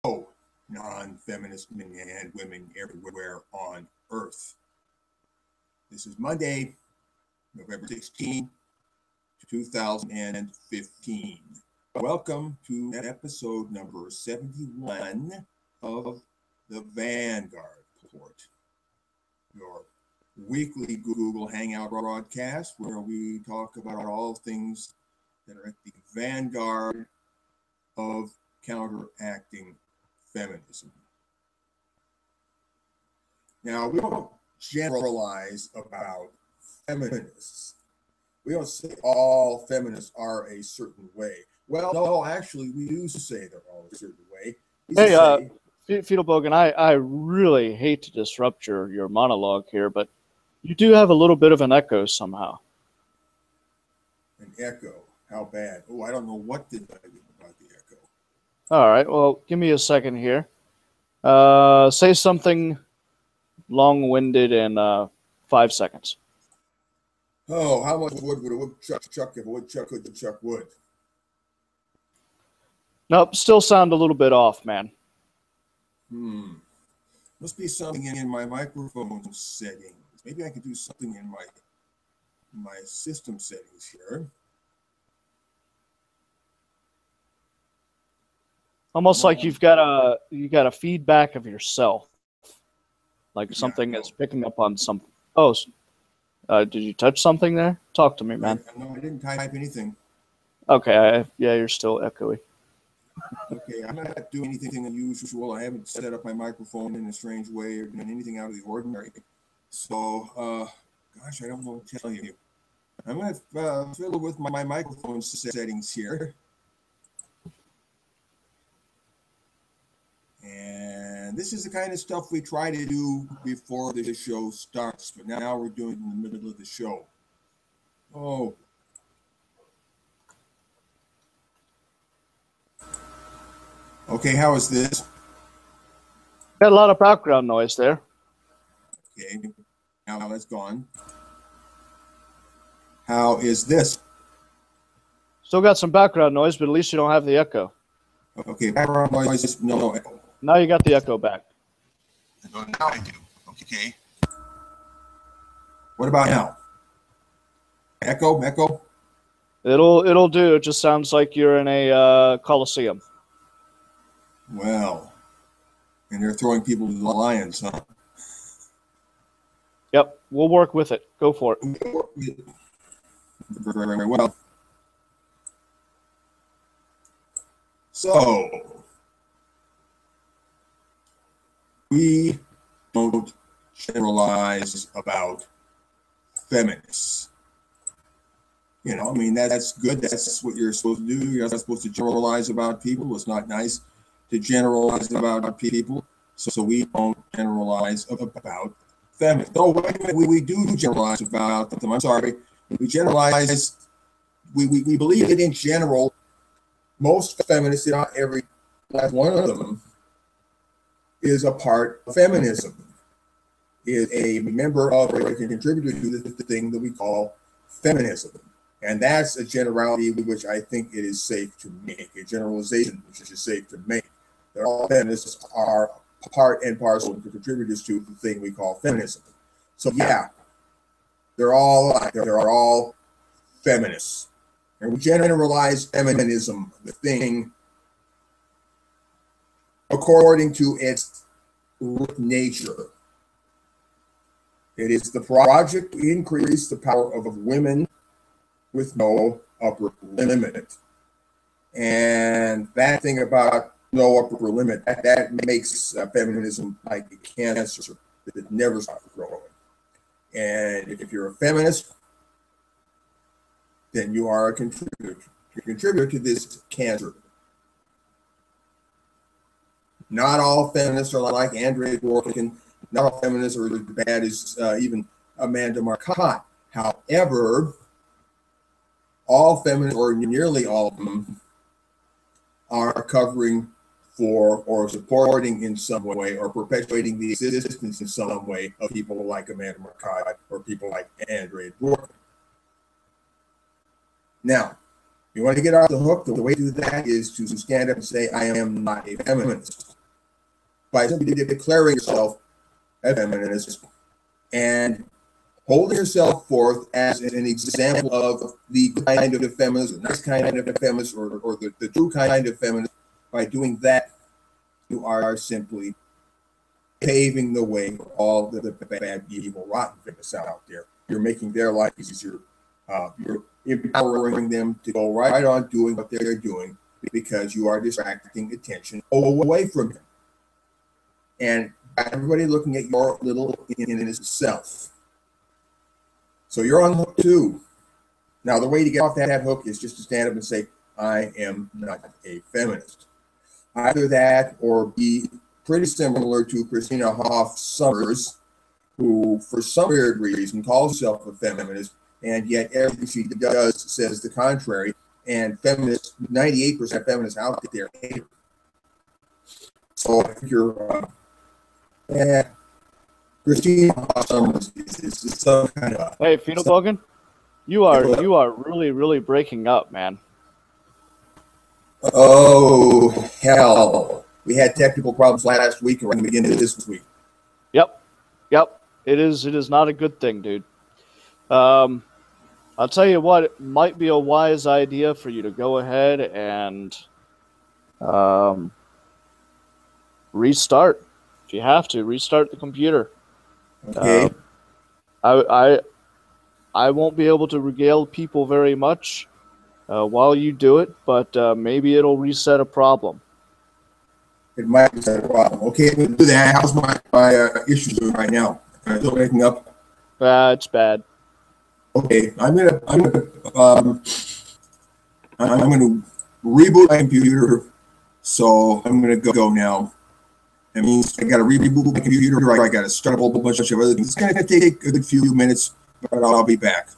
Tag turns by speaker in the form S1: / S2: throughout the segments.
S1: non-feminist men and women everywhere on Earth. This is Monday, November 16, 2015. Welcome to episode number 71 of the Vanguard Report, your weekly Google Hangout broadcast where we talk about all things that are at the vanguard of counteracting feminism. Now, we don't generalize about feminists. We don't say all feminists are a certain way. Well, no, actually, we do say they're all a certain way.
S2: Hey, Fetal Bogan, I really hate to disrupt your monologue here, but you do have a little bit of an echo somehow.
S1: An echo? How bad? Oh, I don't know what did I do about the echo.
S2: All right, well, give me a second here. Say something long-winded in 5 seconds.
S1: Oh, how much wood would a woodchuck chuck if a woodchuck could chuck wood?
S2: Nope, still sound a little bit off, man.
S1: Must be something in my microphone settings. Maybe I could do something in my system settings here.
S2: Almost like you got a feedback of yourself, like something that's picking up on some. Oh, did you touch something there? Talk to me, man.
S1: No, I didn't type anything.
S2: Okay, yeah, you're still echoey.
S1: Okay, I'm not doing anything unusual. I haven't set up my microphone in a strange way or done anything out of the ordinary. So, gosh, I don't know what to tell you. I'm going to fiddle with my microphone settings here. And this is the kind of stuff we try to do before the show starts, but now we're doing it in the middle of the show. Oh. Okay, how is this?
S2: Got a lot of background noise there.
S1: Okay, now that's gone. How is this?
S2: Still got some background noise, but at least you don't have the echo.
S1: Okay, background noise is no echo.
S2: Now you got the echo back.
S1: Now I do. Okay. What about now? Echo?
S2: It'll do. It just sounds like you're in a coliseum.
S1: Well, and they're throwing people to the lions, huh?
S2: Yep, we'll work with it. Go for it.
S1: Very well. So, we don't generalize about feminists. You know, I mean, that's good. That's what you're supposed to do. You're not supposed to generalize about people. It's not nice to generalize about people. So we don't generalize about feminists. No, wait a minute. We do generalize about them. I'm sorry. We generalize. We believe that in general, most feminists, not every last one of them, is a part of feminism, is a member of or a contributor to the thing that we call feminism. And that's a generality which I think it is safe to make, a generalization which is safe to make. That all feminists are part and parcel and contributors to the thing we call feminism. So yeah, they're all feminists. And we generalize feminism, the thing, according to its nature. It is the project to increase the power of women with no upper limit. And that thing about no upper limit, that makes feminism like a cancer that never stops growing. And if you're a feminist, then you are a contributor to this cancer. Not all feminists are like Andrea Dworkin. Not all feminists are as bad as even Amanda Marcotte. However, all feminists, or nearly all of them, are covering for or supporting in some way or perpetuating the existence in some way of people like Amanda Marcotte or people like Andrea Dworkin. Now, You want to get off the hook? The way to do that is to stand up and say, I am not a feminist. By simply declaring yourself a feminist and holding yourself forth as an example of the kind of feminist, the nice kind of feminist, or the true kind of feminist, by doing that, you are simply paving the way for all the bad, evil, rotten feminists out there. You're making their life easier. You're empowering them to go right on doing what they're doing because you are distracting attention away from them. And everybody looking at your little innocent self. So you're on hook too. Now, the way to get off that hook is just to stand up and say, I am not a feminist. Either that or be pretty similar to Christina Hoff Sommers, who, for some weird reason, calls herself a feminist, and yet everything she does says the contrary. And feminists, 98% of feminists out there hate her. So if you're, Christina Hoff Sommers is some kind of.
S2: Hey, Fetal Bogan, you are really breaking up, man.
S1: Oh hell! We had technical problems last week, and we're going to begin this week.
S2: Yep. It is not a good thing, dude. I'll tell you what, it might be a wise idea for you to go ahead and restart. If you have to, restart the computer.
S1: Okay.
S2: I won't be able to regale people very much while you do it, but maybe it'll reset a problem.
S1: It might reset a problem. Okay, we'll do that. How's my issues doing right now? Am I still waking up?
S2: It's bad.
S1: Okay, I'm gonna reboot my computer. So I'm gonna go now. It means I gotta reboot my computer. I gotta start a whole bunch of other things. It's gonna take a good few minutes, but I'll be back,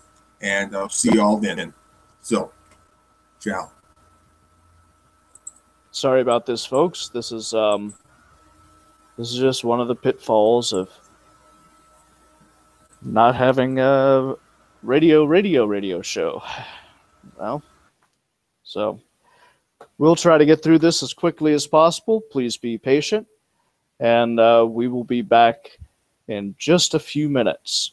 S1: and I'll see you all then. So, ciao.
S2: Sorry about this, folks. This is just one of the pitfalls of not having a radio show. Well, so we'll try to get through this as quickly as possible. Please be patient, and we will be back in just a few minutes.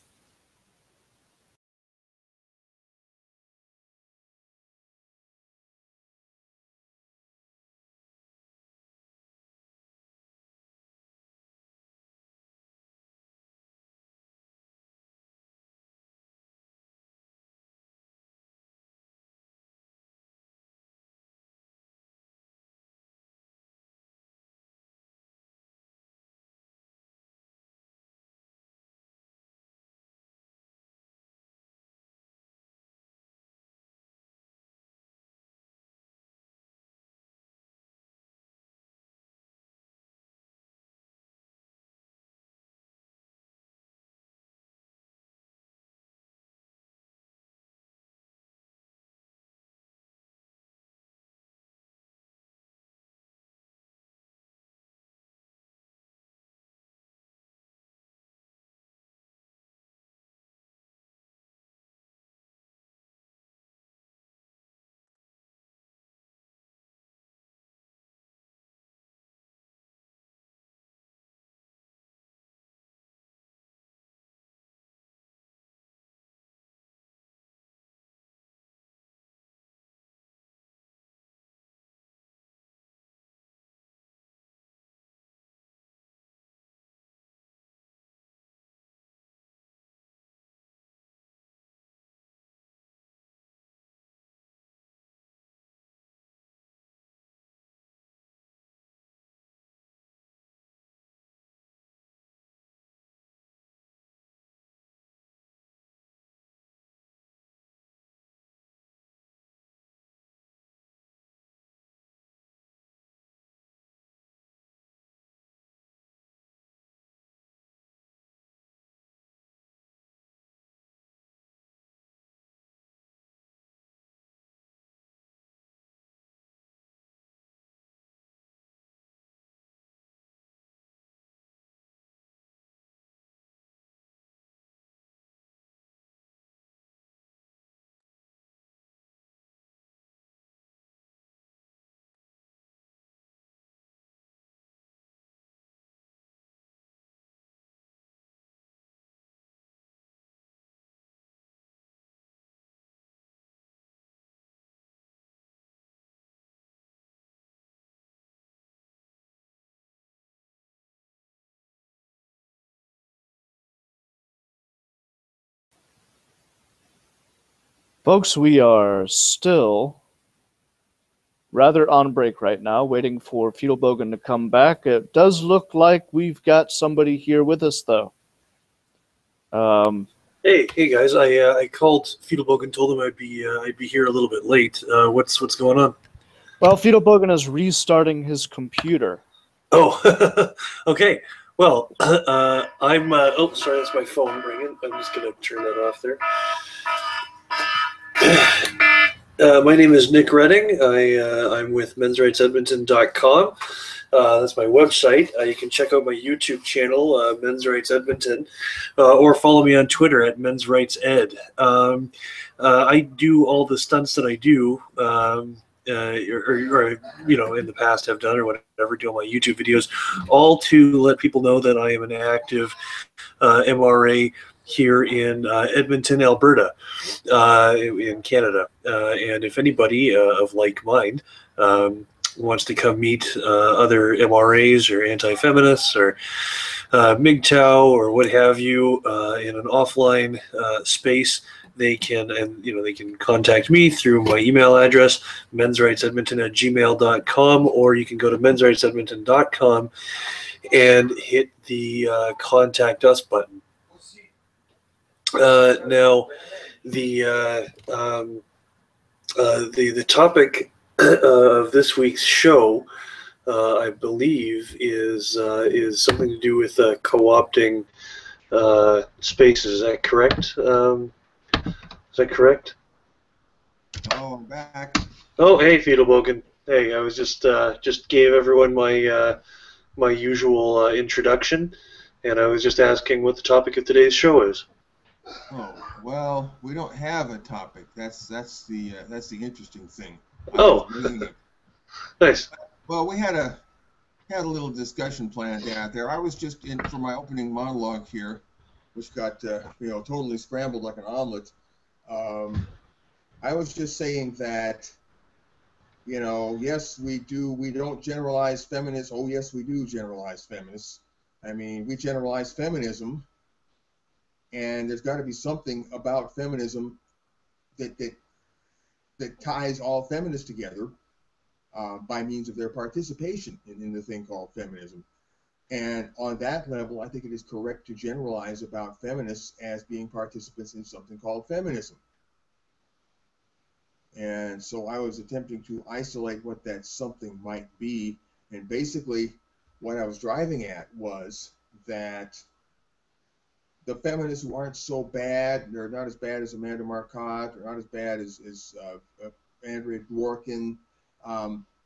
S2: Folks, we are still rather on break right now, waiting for Fiedelbogen to come back. It does look like we've got somebody here with us, though.
S3: Hey guys! I called Fiedelbogen, told him I'd be here a little bit late. What's going on?
S2: Well, Fiedelbogen is restarting his computer.
S3: Oh, okay. Well, I'm. Oh, sorry, that's my phone ringing. I'm just gonna turn that off there. My name is Nick Redding. I'm with mensrightsedmonton.com. That's my website. You can check out my YouTube channel, Men's Rights Edmonton, or follow me on Twitter at Men's Rights Ed. I do all the stunts that I do, or in the past have done or whatever, do all my YouTube videos, all to let people know that I am an active MRA here in Edmonton, Alberta, in Canada. And if anybody of like mind wants to come meet other MRAs or anti-feminists or MGTOW or what have you in an offline space, they can contact me through my email address, mensrightsedmonton@gmail.com, or you can go to mensrightsedmonton.com and hit the contact us button. Now, the topic of this week's show, I believe, is something to do with co-opting spaces. Is that correct? Is that correct?
S1: Oh, I'm back.
S3: Oh, hey, Fiedelbogen. Hey, I was just gave everyone my my usual introduction, and I was just asking what the topic of today's show is.
S1: Oh, well, we don't have a topic. That's the interesting thing.
S3: Oh, nice.
S1: Well, we had a little discussion planned out there. I was just in for my opening monologue here, which got totally scrambled like an omelet. I was just saying that, yes, we don't generalize feminists. Oh, yes, we do generalize feminists. I mean, we generalize feminism, and there's got to be something about feminism that ties all feminists together by means of their participation in the thing called feminism. And on that level, I think it is correct to generalize about feminists as being participants in something called feminism. And so I was attempting to isolate what that something might be. And basically, what I was driving at was that the feminists who aren't so bad, they're not as bad as Amanda Marcotte, they're not as bad as Andrea Dworkin.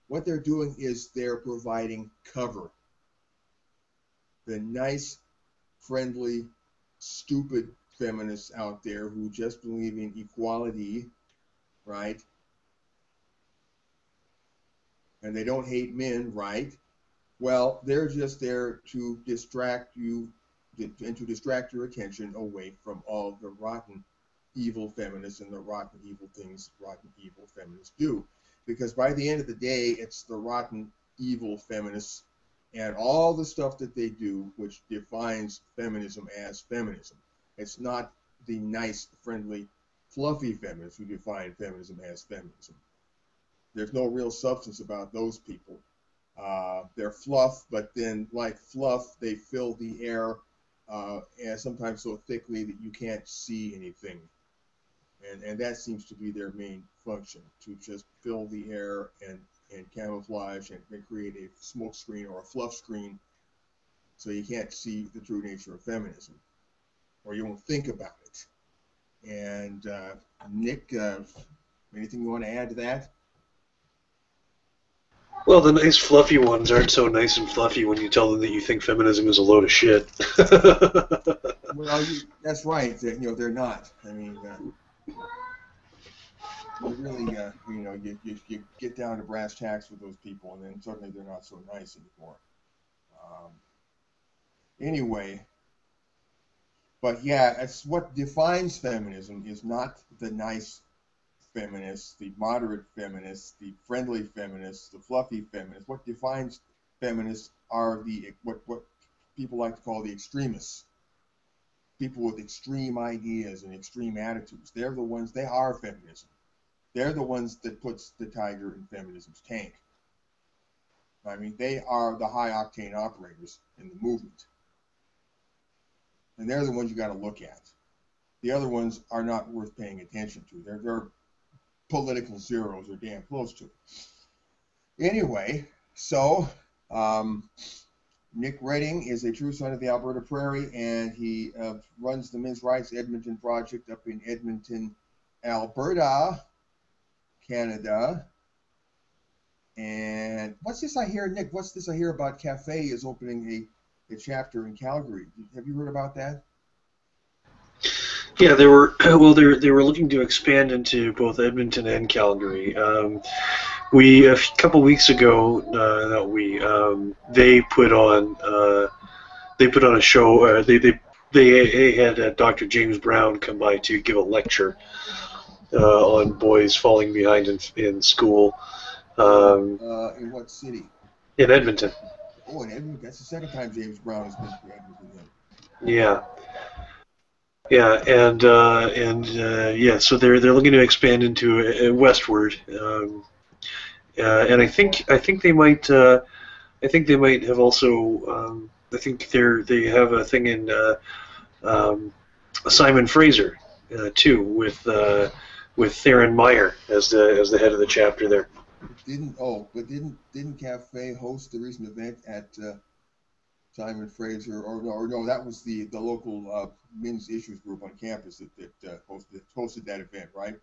S1: What they're doing is they're providing cover. The nice, friendly, stupid feminists out there who just believe in equality, right? And they don't hate men, right? Well, they're just there to distract you and to distract your attention away from all the rotten, evil feminists and the rotten, evil things rotten, evil feminists do. Because by the end of the day, it's the rotten, evil feminists and all the stuff that they do which defines feminism as feminism. It's not the nice, friendly, fluffy feminists who define feminism as feminism. There's no real substance about those people. They're fluff, but then like fluff, they fill the air and sometimes so thickly that you can't see anything. And that seems to be their main function, to just fill the air and camouflage and create a smoke screen or a fluff screen so you can't see the true nature of feminism, or you won't think about it. And Nick, anything you want to add to that?
S3: Well, the nice fluffy ones aren't so nice and fluffy when you tell them that you think feminism is a load of shit.
S1: Well, that's right. They're not. I mean, you really, you get down to brass tacks with those people, and then suddenly they're not so nice anymore. Anyway, but yeah, it's what defines feminism is not the nice feminists, the moderate feminists, the friendly feminists, the fluffy feminists. What defines feminists are what people like to call the extremists. people with extreme ideas and extreme attitudes. They're the ones, they are feminism. They're the ones that puts the tiger in feminism's tank. I mean, they are the high octane operators in the movement. And they're the ones you got to look at. The other ones are not worth paying attention to. They're political zeros or damn close to it. Anyway, so Nick Redding is a true son of the Alberta Prairie, and he runs the Men's Rights Edmonton Project up in Edmonton, Alberta, Canada. And what's this I hear, Nick? What's this I hear about Cafe is opening a chapter in Calgary? Have you heard about that?
S3: Yeah, they were they were looking to expand into both Edmonton and Calgary. We a couple weeks ago, they put on a show. They had Dr. James Brown come by to give a lecture on boys falling behind in school.
S1: In what city?
S3: In Edmonton.
S1: Oh, in Edmonton. That's the second time James Brown has been to Edmonton.
S3: Yeah. Yeah, and yeah, so they're looking to expand into westward, and I think they might have also I think they have a thing in Simon Fraser too with Theron Meyer as the head of the chapter there.
S1: Didn't Cafe host the recent event at Simon Fraser, or no, that was the local men's issues group on campus that hosted that event, right?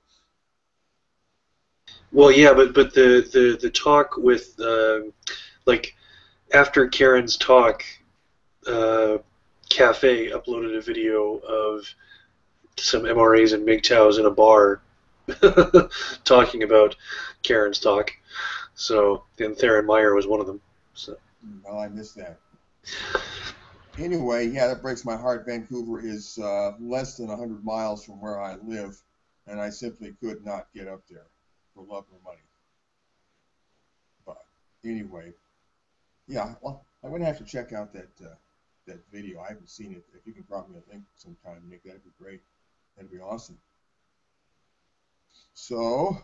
S3: Well, yeah, but the talk with like after Karen's talk, Cafe uploaded a video of some MRAs and MGTOWs in a bar talking about Karen's talk. So, and Theron Meyer was one of them. So.
S1: Well, I missed that. Anyway, yeah, that breaks my heart. Vancouver is less than 100 miles from where I live, and I simply could not get up there for love or money. But anyway, yeah, well, I'm going to have to check out that video. I haven't seen it. If you can drop me a link sometime, Nick, that'd be great. That'd be awesome. So,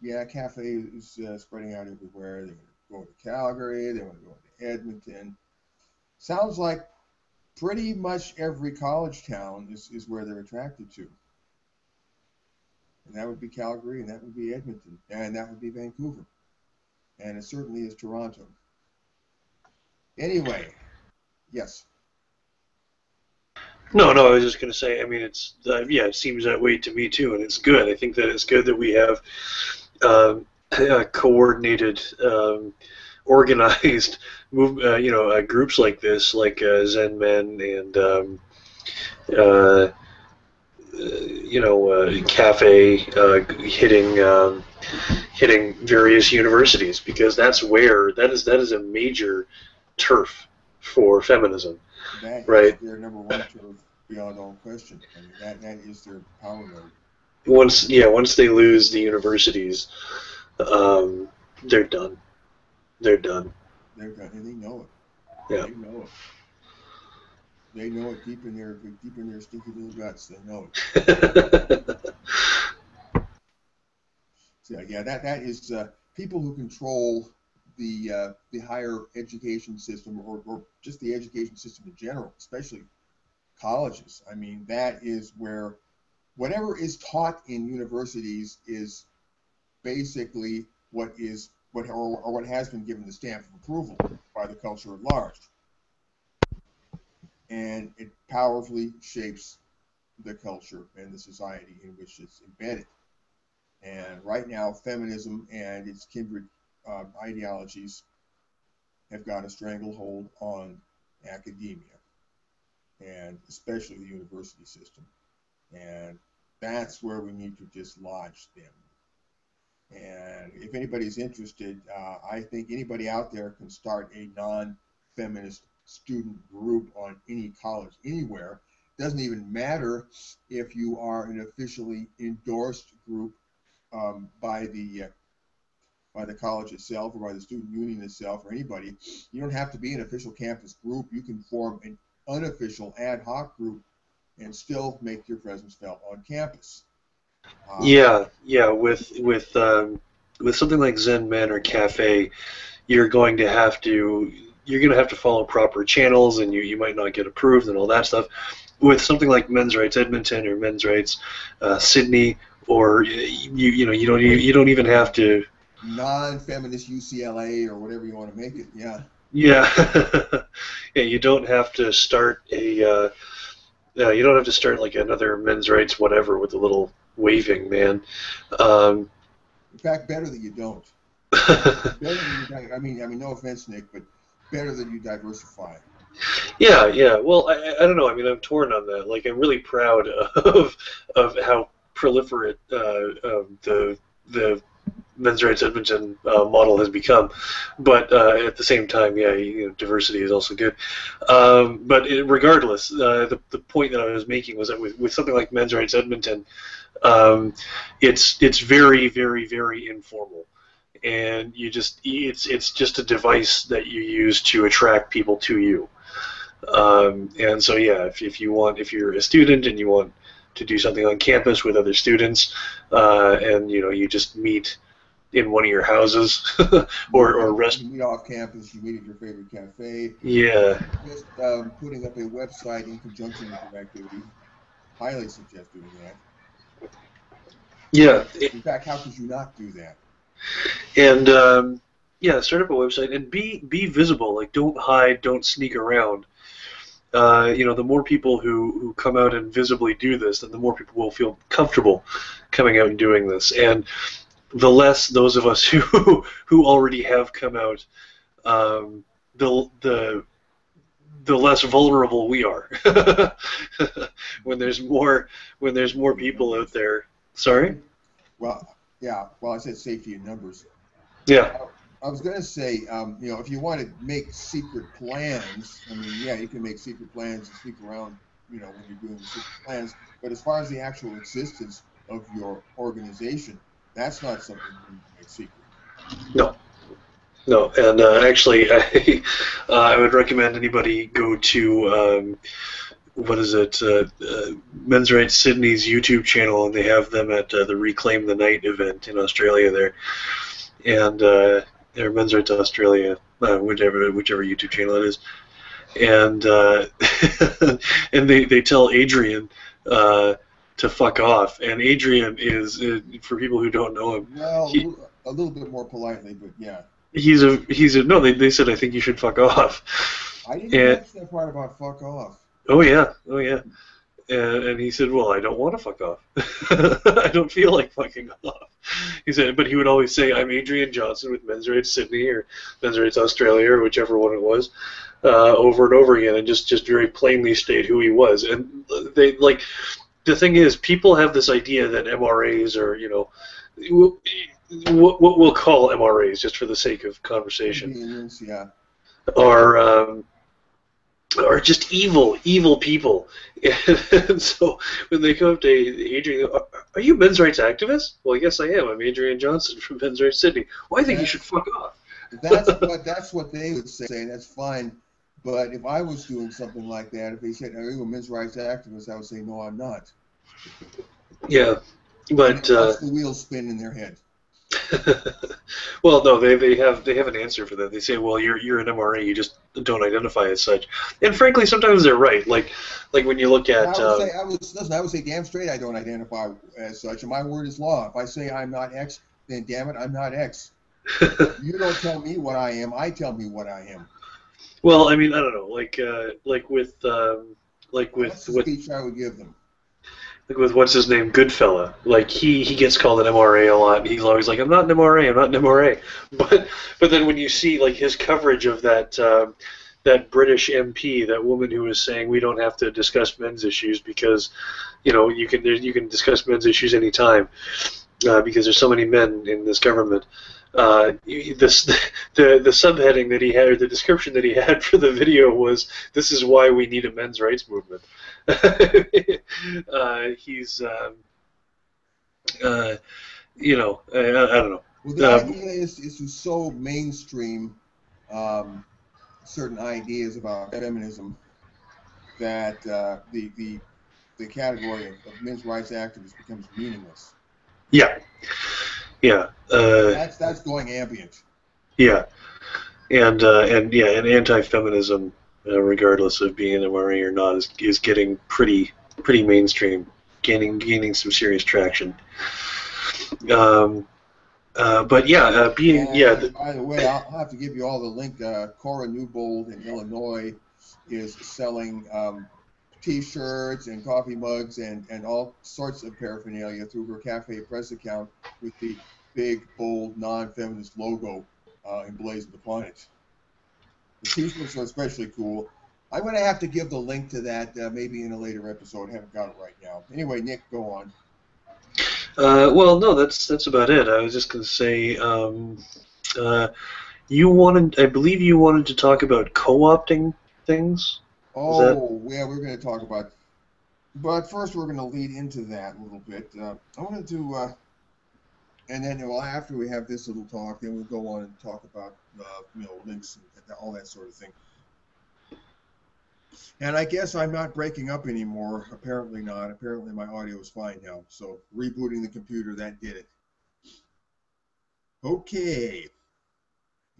S1: yeah, Cafe is spreading out everywhere. They're going to go to Calgary. They want to go to Edmonton. Sounds like pretty much every college town is where they're attracted to. And that would be Calgary, and that would be Edmonton, and that would be Vancouver. And it certainly is Toronto. Anyway, yes.
S3: No, I was just going to say, I mean, it's yeah, it seems that way to me too, and it's good. I think that it's good that we have coordinated, organized groups like this, like Zen Men and Cafe hitting various universities, because that is a major turf for feminism.
S1: That
S3: right.
S1: is their number one turf beyond all question. I mean, that is their power node.
S3: Once they lose the universities, they're done. They're done.
S1: They're done, and they know it.
S3: Yeah.
S1: They know it. They know it deep in their stinky little guts. They know it. So yeah, that is people who control the higher education system, or just the education system in general, especially colleges. I mean, that is where whatever is taught in universities is basically what has been given the stamp of approval by the culture at large. And it powerfully shapes the culture and the society in which it's embedded. And right now, feminism and its kindred ideologies have got a stranglehold on academia, and especially the university system. And that's where we need to dislodge them. And if anybody's interested, I think anybody out there can start a non-feminist student group on any college, anywhere. Doesn't even matter if you are an officially endorsed group by the college itself, or by the student union itself, or anybody. You don't have to be an official campus group. You can form unofficial ad hoc group and still make your presence felt on campus.
S3: Yeah, with something like Zen Manor Cafe, you're going to have to follow proper channels, and you might not get approved and all that stuff. With something like Men's Rights Edmonton or Men's Rights Sydney, or you don't even have to.
S1: Non-feminist UCLA or whatever you want to make it. Yeah.
S3: Yeah, yeah. You don't have to start you don't have to start like another men's rights whatever with a little waving man.
S1: In fact, better that you don't. Better than you, I mean, no offense, Nick, but better than you diversify.
S3: Yeah, yeah. Well, I don't know. I mean, I'm torn on that. Like, I'm really proud of how proliferate the Men's Rights Edmonton model has become, but at the same time, yeah, diversity is also good. But regardless, the point that I was making was that with something like Men's Rights Edmonton, it's very, very, very informal. And it's just a device that you use to attract people to you. And so yeah, if you're a student and you want to do something on campus with other students, and you just meet in one of your houses, or rest.
S1: You meet off campus. You meet at your favorite cafe.
S3: Yeah.
S1: Just putting up a website in conjunction with your activity. Highly suggest doing that.
S3: Yeah.
S1: In fact, how could you not do that?
S3: And yeah, start up a website and be visible. Like, don't hide, don't sneak around. The more people who come out and visibly do this, then the more people will feel comfortable coming out and doing this. And the less those of us who already have come out, the less vulnerable we are. when there's more people out there. Sorry?
S1: Well, yeah. Well, I said safety in numbers.
S3: Yeah.
S1: I was going to say, if you want to make secret plans, I mean, yeah, you can make secret plans and sneak around, when you're doing the secret plans. But as far as the actual existence of your organization, that's not something you can make secret.
S3: No, and actually, I would recommend anybody go to what is it, Men's Rights Sydney's YouTube channel, and they have them at the Reclaim the Night event in Australia there, and or Men's Rights Australia, whichever YouTube channel it is, and and they tell Adrian to fuck off, and Adrian is, for people who don't know him,
S1: well, a little bit more politely, but yeah.
S3: He's a no. They said I think you should fuck off.
S1: I didn't catch that part about fuck off.
S3: Oh yeah. And he said, well, I don't want to fuck off. I don't feel like fucking off. He said, but he would always say, I'm Adrian Johnson with Men's Rights Sydney or Men's Rights Australia or whichever one it was, over and over again, and just very plainly state who he was. And they like, the thing is, people have this idea that MRAs are, what we'll call MRAs, just for the sake of conversation,
S1: yeah,
S3: are just evil people. And so when they come up to Adrian, are you men's rights activist? Well, yes, I am. I'm Adrian Johnson from Men's Rights Sydney. Well, I think you should fuck off.
S1: That's what they would say. That's fine. But if I was doing something like that, if they said, are you a men's rights activist, I would say, no, I'm not.
S3: Yeah, but
S1: the wheels spin in their head.
S3: Well, no, they have an answer for that. They say, well, you're an MRA, you just don't identify as such. And frankly, sometimes they're right. Like when you look at,
S1: I would say, damn straight, I don't identify as such, and my word is law. If I say I'm not X, then damn it, I'm not X. You don't tell me what I am. I tell me what I am.
S3: Well, I mean, I don't know, like with
S1: That's the speech I would give them.
S3: Like with what's his name, Goodfella. Like he gets called an MRA a lot. He's always like, I'm not an MRA. I'm not an MRA. But then when you see like his coverage of that that British MP, that woman who was saying we don't have to discuss men's issues because you can discuss men's issues anytime because there's so many men in this government. The subheading that he had, or the description that he had for the video was, "This is why we need a men's rights movement." He's, I don't know.
S1: Well, the idea is to so mainstream certain ideas about feminism that the category of men's rights activists becomes meaningless.
S3: Yeah, yeah,
S1: That's going ambient.
S3: yeah, and anti-feminism, regardless of being an MRA or not, is getting pretty mainstream, gaining some serious traction. But yeah,
S1: By the way, I'll have to give you all the link. Cora Newbold in Illinois is selling T-shirts and coffee mugs and all sorts of paraphernalia through her Cafe Press account with the big, bold, non-feminist logo emblazoned upon it. The T-shirts are especially cool. I'm going to have to give the link to that maybe in a later episode. I haven't got it right now. Anyway, Nick, go on.
S3: Well, no, that's about it. I was just going to say, I believe you wanted to talk about co-opting things.
S1: Oh, yeah, we're going to talk about, but first we're going to lead into that a little bit. I wanted to, and then after we have this little talk, then we'll go on and talk about, links and all that sort of thing. And I guess I'm not breaking up anymore. Apparently not. Apparently my audio is fine now. So rebooting the computer, that did it. Okay.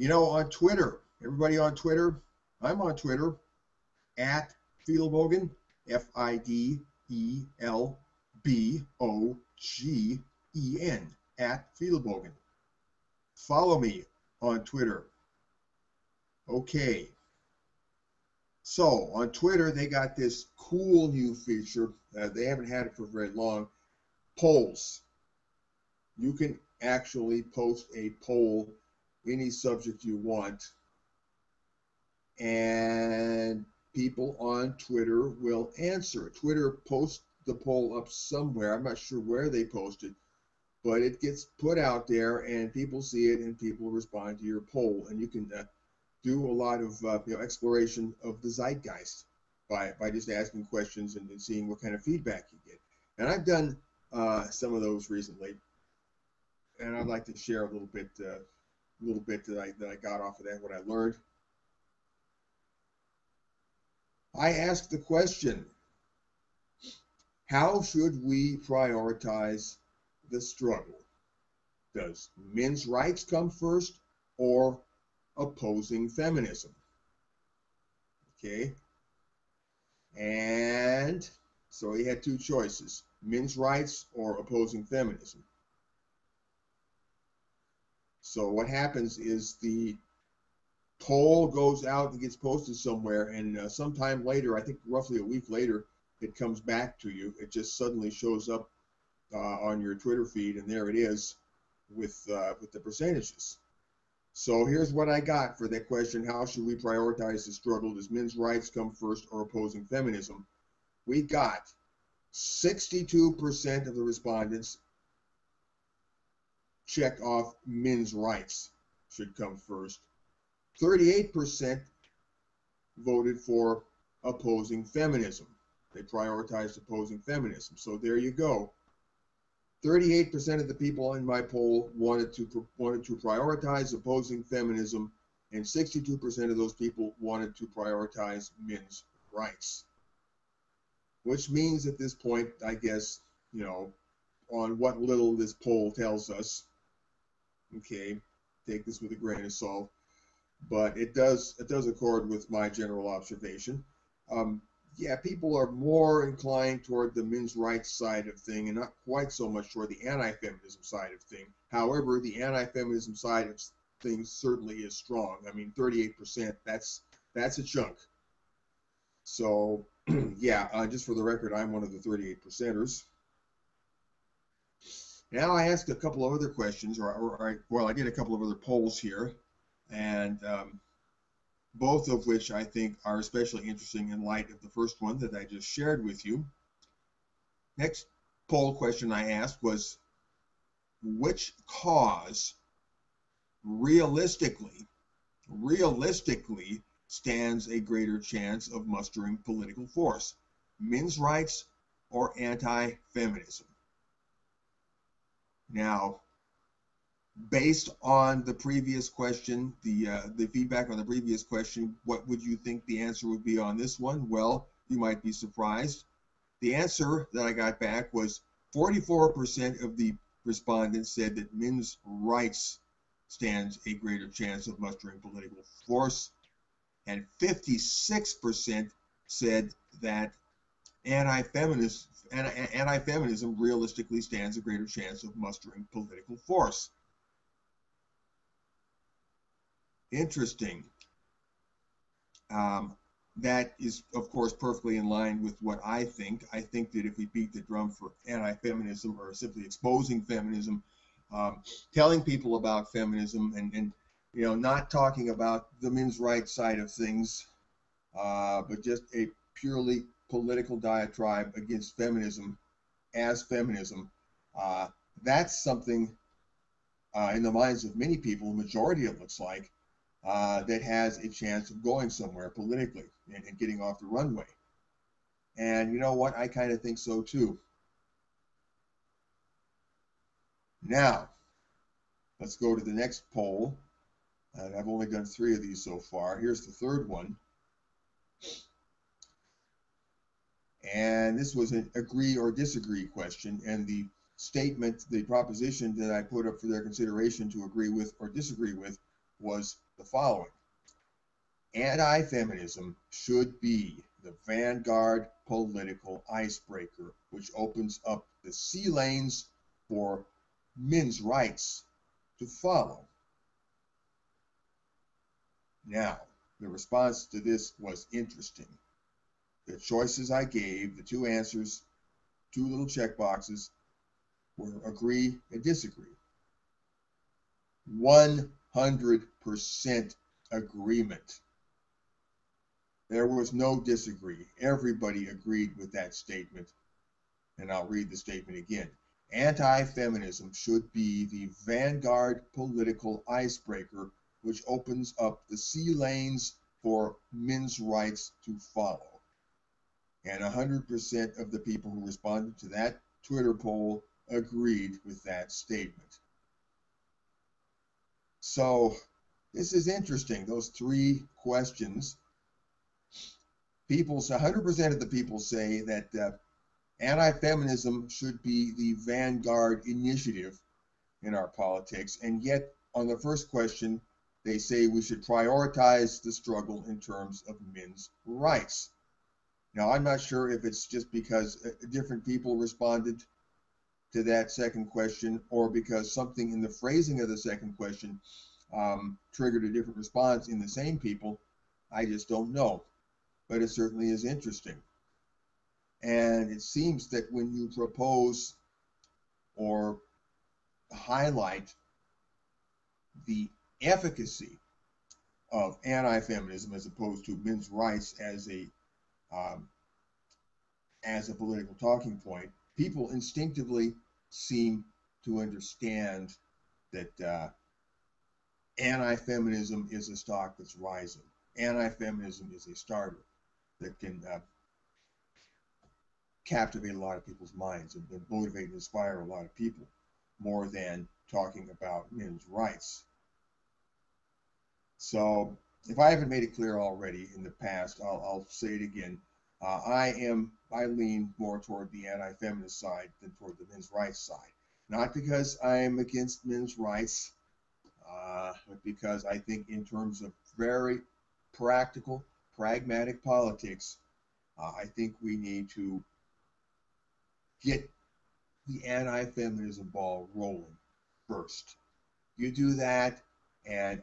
S1: On Twitter, everybody on Twitter, I'm on Twitter, at Fiedelbogen, Fidelbogen, at Fiedelbogen. Follow me on Twitter. Okay. So on Twitter, they got this cool new feature. They haven't had it for very long. Polls. You can actually post a poll, any subject you want, and people on Twitter will answer. Twitter posts the poll up somewhere. I'm not sure where they post it, but it gets put out there, and people see it, and people respond to your poll, and you can do a lot of exploration of the zeitgeist by just asking questions and seeing what kind of feedback you get. And I've done some of those recently, and I'd like to share a little bit that I got off of that, what I learned. I asked the question, how should we prioritize the struggle? Does men's rights come first or opposing feminism? Okay. And so he had two choices, men's rights or opposing feminism. So what happens is the poll goes out and gets posted somewhere, and sometime later, I think roughly a week later, it comes back to you. It just suddenly shows up on your Twitter feed, and there it is with the percentages. So here's what I got for that question, how should we prioritize the struggle? Does men's rights come first or opposing feminism? We got 62% of the respondents check off men's rights should come first. 38% voted for opposing feminism. They prioritized opposing feminism. So there you go. 38% of the people in my poll wanted to prioritize opposing feminism, and 62% of those people wanted to prioritize men's rights. Which means at this point, I guess, on what little this poll tells us, okay, take this with a grain of salt, but it does accord with my general observation. Yeah, people are more inclined toward the men's rights side of thing and not quite so much toward the anti-feminism side of thing. However, the anti-feminism side of things certainly is strong. I mean, 38%, that's a chunk. So, yeah, just for the record, I'm one of the 38%ers. Now I asked a couple of other questions, I did a couple of other polls here, and both of which I think are especially interesting in light of the first one that I just shared with you. Next poll question I asked was, which cause realistically stands a greater chance of mustering political force, men's rights or anti-feminism? Now, based on the previous question, the feedback on the previous question, what would you think the answer would be on this one? Well, you might be surprised. The answer that I got back was 44% of the respondents said that men's rights stands a greater chance of mustering political force, and 56% said that anti-feminism realistically stands a greater chance of mustering political force. Interesting. That is, of course, perfectly in line with what I think. I think that if we beat the drum for anti-feminism, or simply exposing feminism, telling people about feminism, and not talking about the men's rights side of things, but just a purely political diatribe against feminism as feminism, that's something in the minds of many people, the majority it looks like, that has a chance of going somewhere politically and getting off the runway. And you know what? I kind of think so too. Now, let's go to the next poll. And I've only done 3 of these so far. Here's the third one. And this was an agree or disagree question. And the statement, the proposition that I put up for their consideration to agree with or disagree with was the following. Anti-feminism should be the vanguard political icebreaker, which opens up the sea lanes for men's rights to follow. Now, the response to this was interesting. The choices I gave, the 2 answers, 2 little check boxes, were agree and disagree. 100% agreement. There was no disagree. Everybody agreed with that statement. And I'll read the statement again. Anti-feminism should be the vanguard political icebreaker, which opens up the sea lanes for men's rights to follow. And 100% of the people who responded to that Twitter poll agreed with that statement. So this is interesting. Those 3 questions. 100% of the people say that anti-feminism should be the vanguard initiative in our politics, and yet on the first question, they say we should prioritize the struggle in terms of men's rights. Now, I'm not sure if it's just because different people responded to that second question, or because something in the phrasing of the second question triggered a different response in the same people. I just don't know. But it certainly is interesting. And it seems that when you propose or highlight the efficacy of anti-feminism as opposed to men's rights as a political talking point, people instinctively seem to understand that anti-feminism is a stock that's rising. Anti-feminism is a starter that can captivate a lot of people's minds and motivate and inspire a lot of people, more than talking about men's rights. So if I haven't made it clear already in the past, I'll say it again. I lean more toward the anti-feminist side than toward the men's rights side. Not because I'm against men's rights, but because I think in terms of very practical, pragmatic politics, I think we need to get the anti-feminism ball rolling first. You do that, and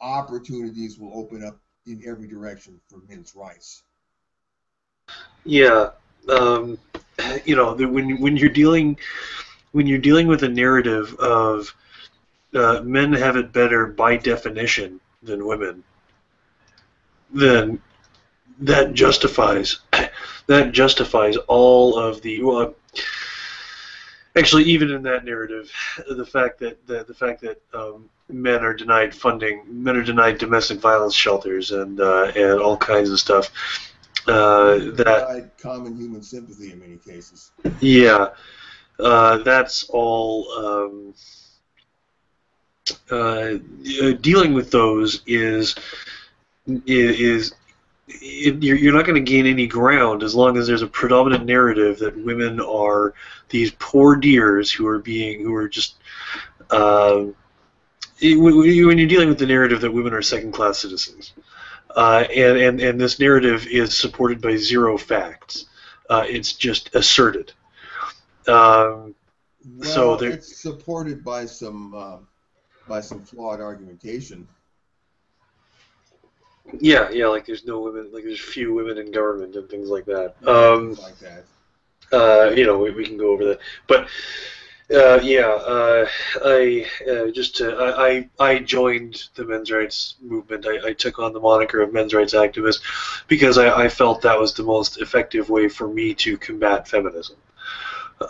S1: opportunities will open up in every direction for men's rights.
S3: Yeah, when you're dealing with a narrative of men have it better by definition than women, then that justifies all of the. Well, actually, even in that narrative, the fact that men are denied funding, men are denied domestic violence shelters, and all kinds of stuff. That
S1: common human sympathy in many cases.
S3: Yeah, that's all. Dealing with those is you're not going to gain any ground as long as there's a predominant narrative that women are these poor dears who are just when you're dealing with the narrative that women are second-class citizens, and this narrative is supported by zero facts. It's just asserted.
S1: Well,
S3: so
S1: it's supported by some flawed argumentation.
S3: Yeah, like there's no women, like there's few women in government and things like that.
S1: Things like that.
S3: We can go over that, but I joined the men's rights movement. I took on the moniker of men's rights activist because I felt that was the most effective way for me to combat feminism.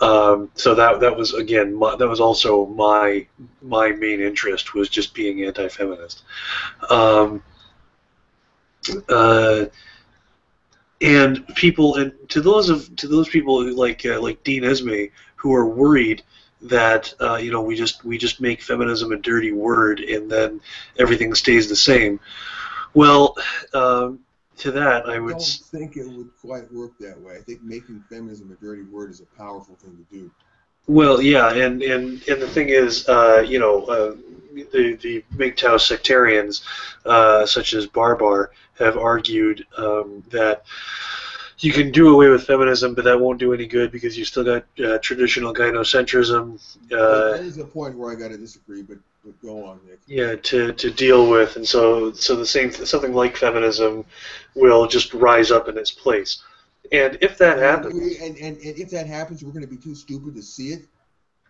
S3: So that was again that was also my main interest, was just being anti-feminist. And to those people like Dean Esme, who are worried that we just make feminism a dirty word and then everything stays the same. Well, to that I would.
S1: I don't think it would quite work that way. I think making feminism a dirty word is a powerful thing to do.
S3: Well, yeah, and the thing is, the MGTOW sectarians, such as Barbar, have argued that you can do away with feminism, but that won't do any good because you still got traditional gynocentrism.
S1: That is a point where I got to disagree, but go on, Nick.
S3: Yeah, to deal with, and so the same something like feminism will just rise up in its place. And if that happens,
S1: and if that happens, we're going to be too stupid to see it.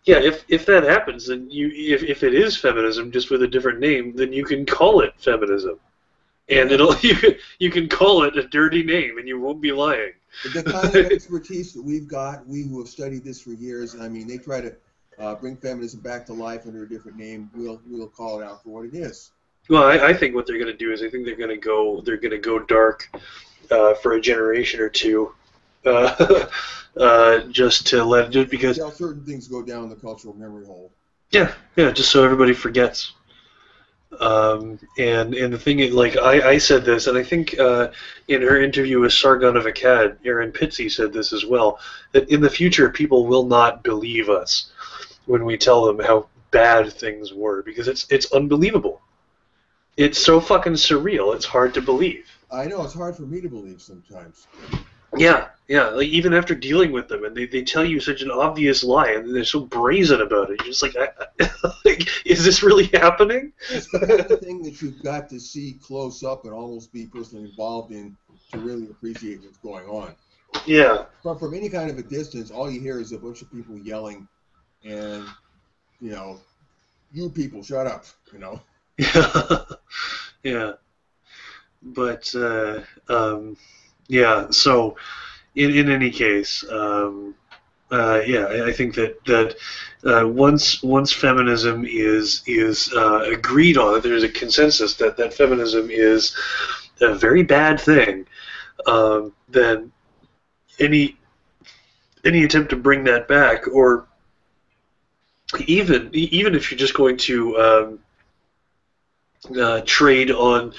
S3: Yeah, if that happens, then if it is feminism just with a different name, then you can call it feminism, and you can call it a dirty name, and you won't be lying.
S1: The kind of expertise that we've got, we who have studied this for years, I mean, they try to bring feminism back to life under a different name. We'll call it out for what it is.
S3: Well, I think what they're going to do is I think they're going to go dark for a generation or two, just because
S1: certain things go down the cultural memory hole.
S3: Yeah, just so everybody forgets. And the thing is, like I said this, and I think in her interview with Sargon of Akkad, Erin Pitsey said this as well, that in the future people will not believe us when we tell them how bad things were, because it's unbelievable. It's so fucking surreal. It's hard to believe.
S1: I know, it's hard for me to believe sometimes.
S3: Yeah. Like even after dealing with them, and they tell you such an obvious lie, and they're so brazen about it. You're just like, like, is this really happening?
S1: It's the kind of thing that you've got to see close up and almost be personally involved in to really appreciate what's going on.
S3: Yeah.
S1: But from any kind of a distance, all you hear is a bunch of people yelling, and you people, shut up,
S3: Yeah. Yeah. But yeah. So, in any case, I think that once feminism is agreed on, that there's a consensus that feminism is a very bad thing, then any attempt to bring that back, or even if you're just going to trade on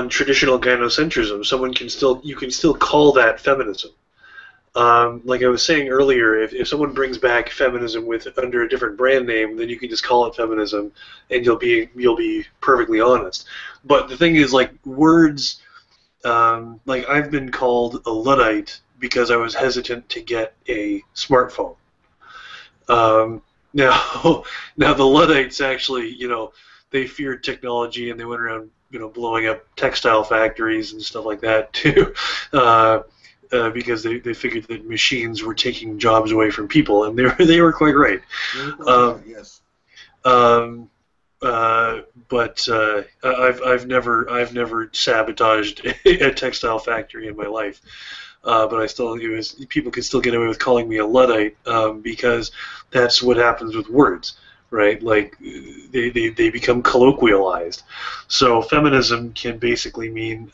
S3: traditional gynocentrism, you can still call that feminism. Like I was saying earlier, if someone brings back feminism under a different brand name, then you can just call it feminism, and you'll be perfectly honest. But the thing is, like, words, like I've been called a Luddite because I was hesitant to get a smartphone. Now the Luddites actually, they feared technology, and they went around, blowing up textile factories and stuff like that too, because they figured that machines were taking jobs away from people, and they were quite right.
S1: Yes.
S3: But I've never sabotaged a textile factory in my life. But people could still get away with calling me a Luddite, because that's what happens with words. Right, like they become colloquialized. So feminism can basically mean,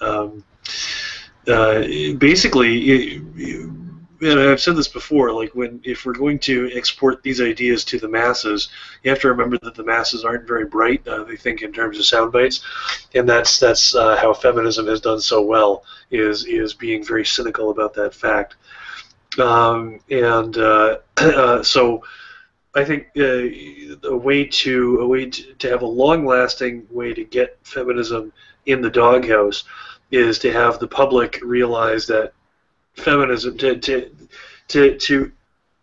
S3: and I've said this before, like if we're going to export these ideas to the masses, you have to remember that the masses aren't very bright. They think in terms of sound bites, and that's how feminism has done so well, is being very cynical about that fact. So I think a way to have a long-lasting way to get feminism in the doghouse is to have the public realize that feminism, to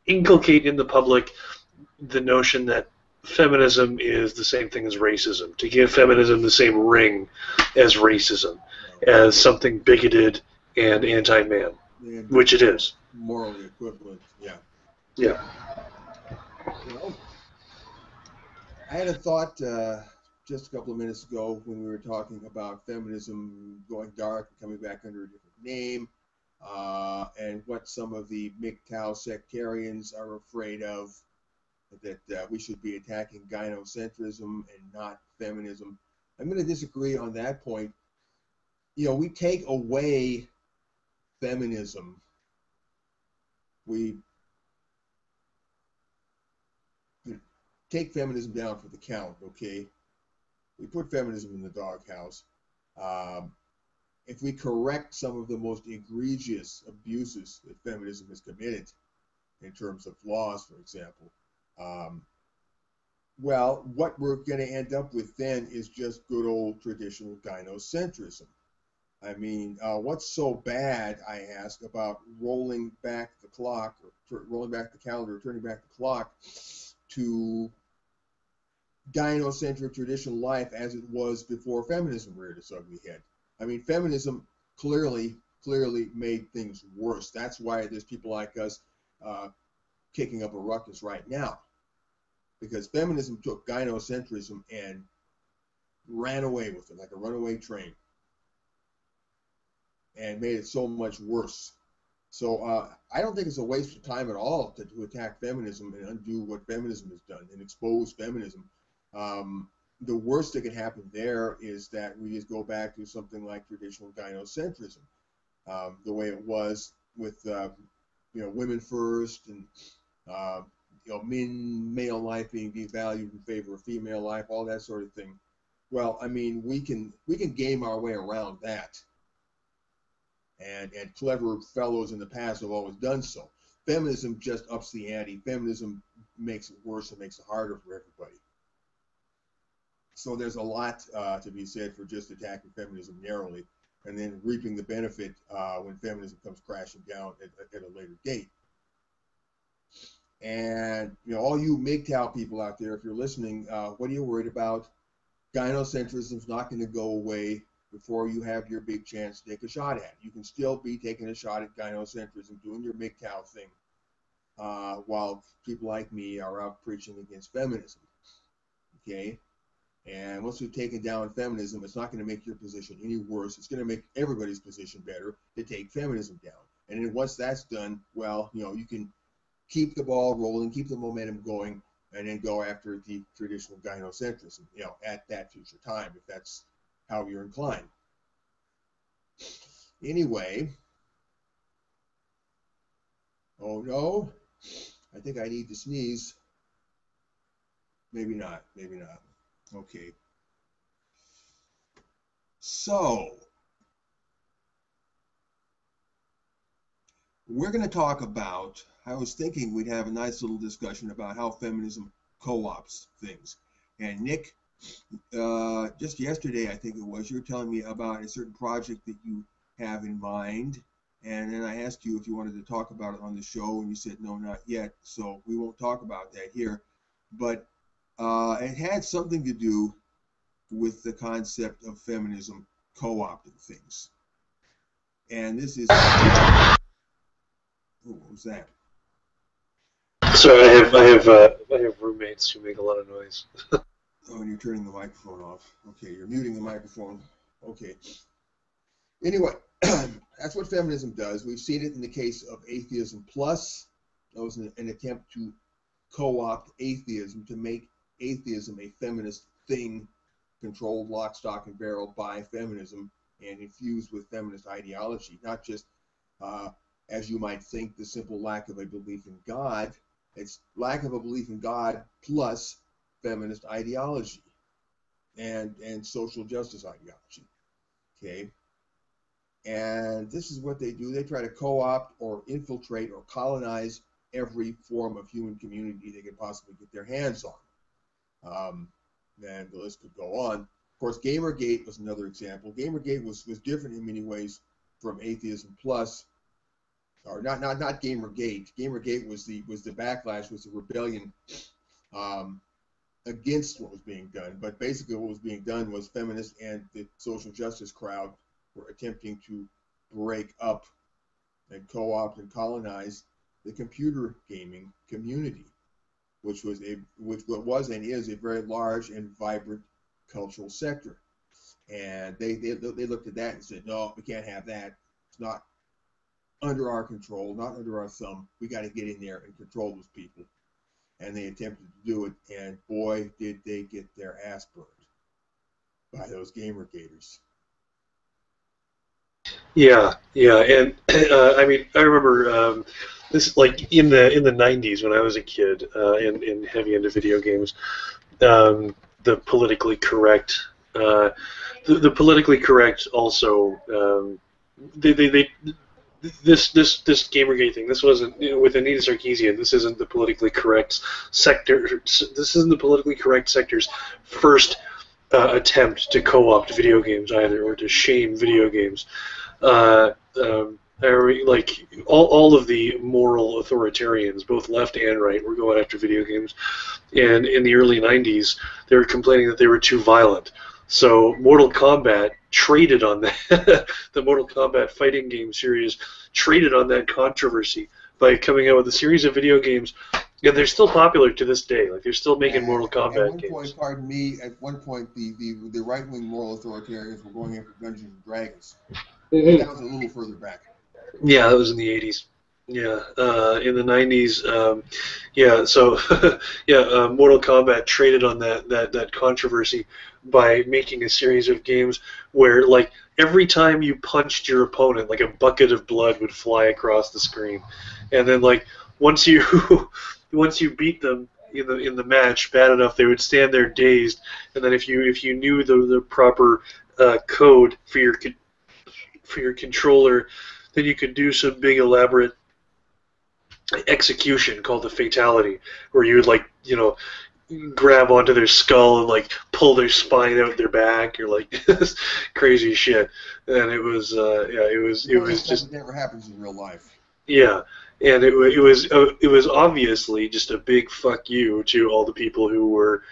S3: inculcate in the public the notion that feminism is the same thing as racism, to give feminism the same ring as racism, as something bigoted and anti-man, which it is.
S1: Morally equivalent, yeah.
S3: Yeah.
S1: Well, I had a thought just a couple of minutes ago when we were talking about feminism going dark and coming back under a different name, and what some of the MGTOW sectarians are afraid of, that we should be attacking gynocentrism and not feminism. I'm going to disagree on that point. You know, we take away feminism. We take feminism down for the count, okay? We put feminism in the doghouse. If we correct some of the most egregious abuses that feminism has committed in terms of laws, for example, well, what we're going to end up with then is just good old traditional gynocentrism. I mean, what's so bad, I ask, about rolling back the clock, or rolling back the calendar, turning back the clock to gynocentric traditional life as it was before feminism reared its ugly head? I mean, feminism clearly made things worse. That's why there's people like us kicking up a ruckus right now, because feminism took gynocentrism and ran away with it like a runaway train and made it so much worse. So I don't think it's a waste of time at all to attack feminism and undo what feminism has done and expose feminism. The worst that can happen there is that we just go back to something like traditional gynocentrism, the way it was with women first, and male life being devalued in favor of female life, all that sort of thing. Well, I mean, we can game our way around that, and clever fellows in the past have always done so. Feminism just ups the ante. Feminism makes it worse and makes it harder for everybody. So there's a lot to be said for just attacking feminism narrowly and then reaping the benefit when feminism comes crashing down at a later date. And all you MGTOW people out there, if you're listening, what are you worried about? Gynocentrism is not going to go away before you have your big chance to take a shot at it. You can still be taking a shot at gynocentrism, doing your MGTOW thing, while people like me are out preaching against feminism. Okay? And once we've taken down feminism, it's not going to make your position any worse. It's going to make everybody's position better to take feminism down. And then once that's done, well, you can keep the ball rolling, keep the momentum going, and then go after the traditional gynocentrism, at that future time, if that's how you're inclined. Anyway, oh no, I think I need to sneeze. Maybe not. Okay. So, we're going to talk about, I was thinking we'd have a nice little discussion about how feminism co-ops things. And Nick, just yesterday, I think it was, you were telling me about a certain project that you have in mind. And then I asked you if you wanted to talk about it on the show, and you said, no, not yet. So we won't talk about that here. But it had something to do with the concept of feminism co-opting things. And this is, what was that?
S3: So I have roommates who make a lot of noise.
S1: Oh, and you're turning the microphone off. Okay, you're muting the microphone. Okay. Anyway, that's what feminism does. We've seen it in the case of Atheism Plus. That was an attempt to co-opt atheism, to make atheism a feminist thing, controlled lock, stock, and barrel by feminism and infused with feminist ideology, not just as you might think, the simple lack of a belief in God. It's lack of a belief in God plus feminist ideology and social justice ideology. Okay. And this is what they do. They try to co-opt or infiltrate or colonize every form of human community they could possibly get their hands on. And the list could go on. Of course, Gamergate was another example. Gamergate was different in many ways from Atheism Plus, or not Gamergate. Gamergate was the backlash, was the rebellion against what was being done. But basically, what was being done was feminists and the social justice crowd were attempting to break up and co-opt and colonize the computer gaming community, which was and is a very large and vibrant cultural sector. And they looked at that and said, no, we can't have that. It's not under our control, not under our thumb. We got to get in there and control those people. And they attempted to do it, and boy, did they get their ass burned by those Gamergaters.
S3: Yeah, and I mean, I remember this, like in the 90s when I was a kid and heavy into video games. The politically correct, the politically correct also. This Gamergate thing. This wasn't, you know, with Anita Sarkeesian. This isn't the politically correct sector. This isn't the politically correct sector's first attempt to co-opt video games either, or to shame video games. Like all of the moral authoritarians, both left and right, were going after video games, and in the early 90s, they were complaining that they were too violent. So Mortal Kombat traded on that. The Mortal Kombat fighting game series traded on that controversy by coming out with a series of video games, and they're still popular to this day. Like, they're still making Mortal Kombat games.
S1: At one point, the right-wing moral authoritarians were going after Dungeons and Dragons. That was a little further back.
S3: Yeah, that was in the 80s. Yeah, in the 90s. Yeah, so Mortal Kombat traded on that controversy by making a series of games where, like, every time you punched your opponent, like, a bucket of blood would fly across the screen, and then, like, once you beat them in the match bad enough, they would stand there dazed, and then if you knew the proper code for your controller, then you could do some big elaborate execution called the fatality, where you would, like, you know, grab onto their skull and, like, pull their spine out their back, or, like, crazy shit. And it was it was just,
S1: it never happens in real life.
S3: Yeah, and it was obviously just a big fuck you to all the people who were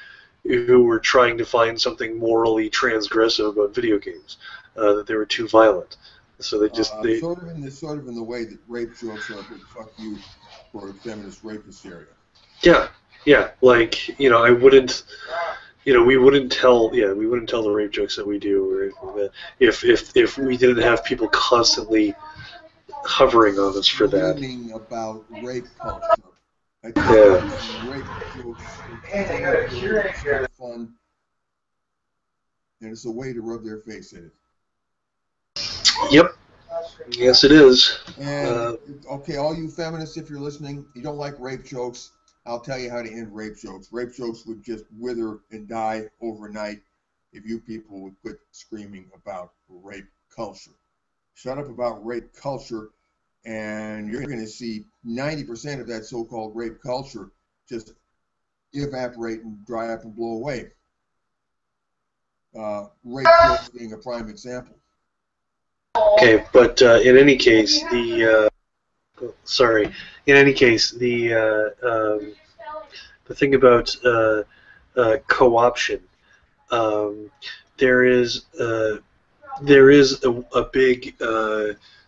S3: trying to find something morally transgressive about video games, that they were too violent. So they just
S1: sort of in the way that rape jokes are a big fuck you for a feminist rape hysteria.
S3: Yeah, like, you know, we wouldn't tell the rape jokes that we do or anything like that if we didn't have people constantly hovering on us for that.
S1: Dreaming about rape culture. Rape jokes are fun, and it's a way to rub their face in it.
S3: Yep. Yes, it is.
S1: And okay, all you feminists, if you're listening, you don't like rape jokes, I'll tell you how to end rape jokes. Rape jokes would just wither and die overnight if you people would quit screaming about rape culture. Shut up about rape culture, and you're going to see 90% of that so-called rape culture just evaporate and dry up and blow away. Rape jokes being a prime example.
S3: Okay, but in any case, the thing about co-option, there is a big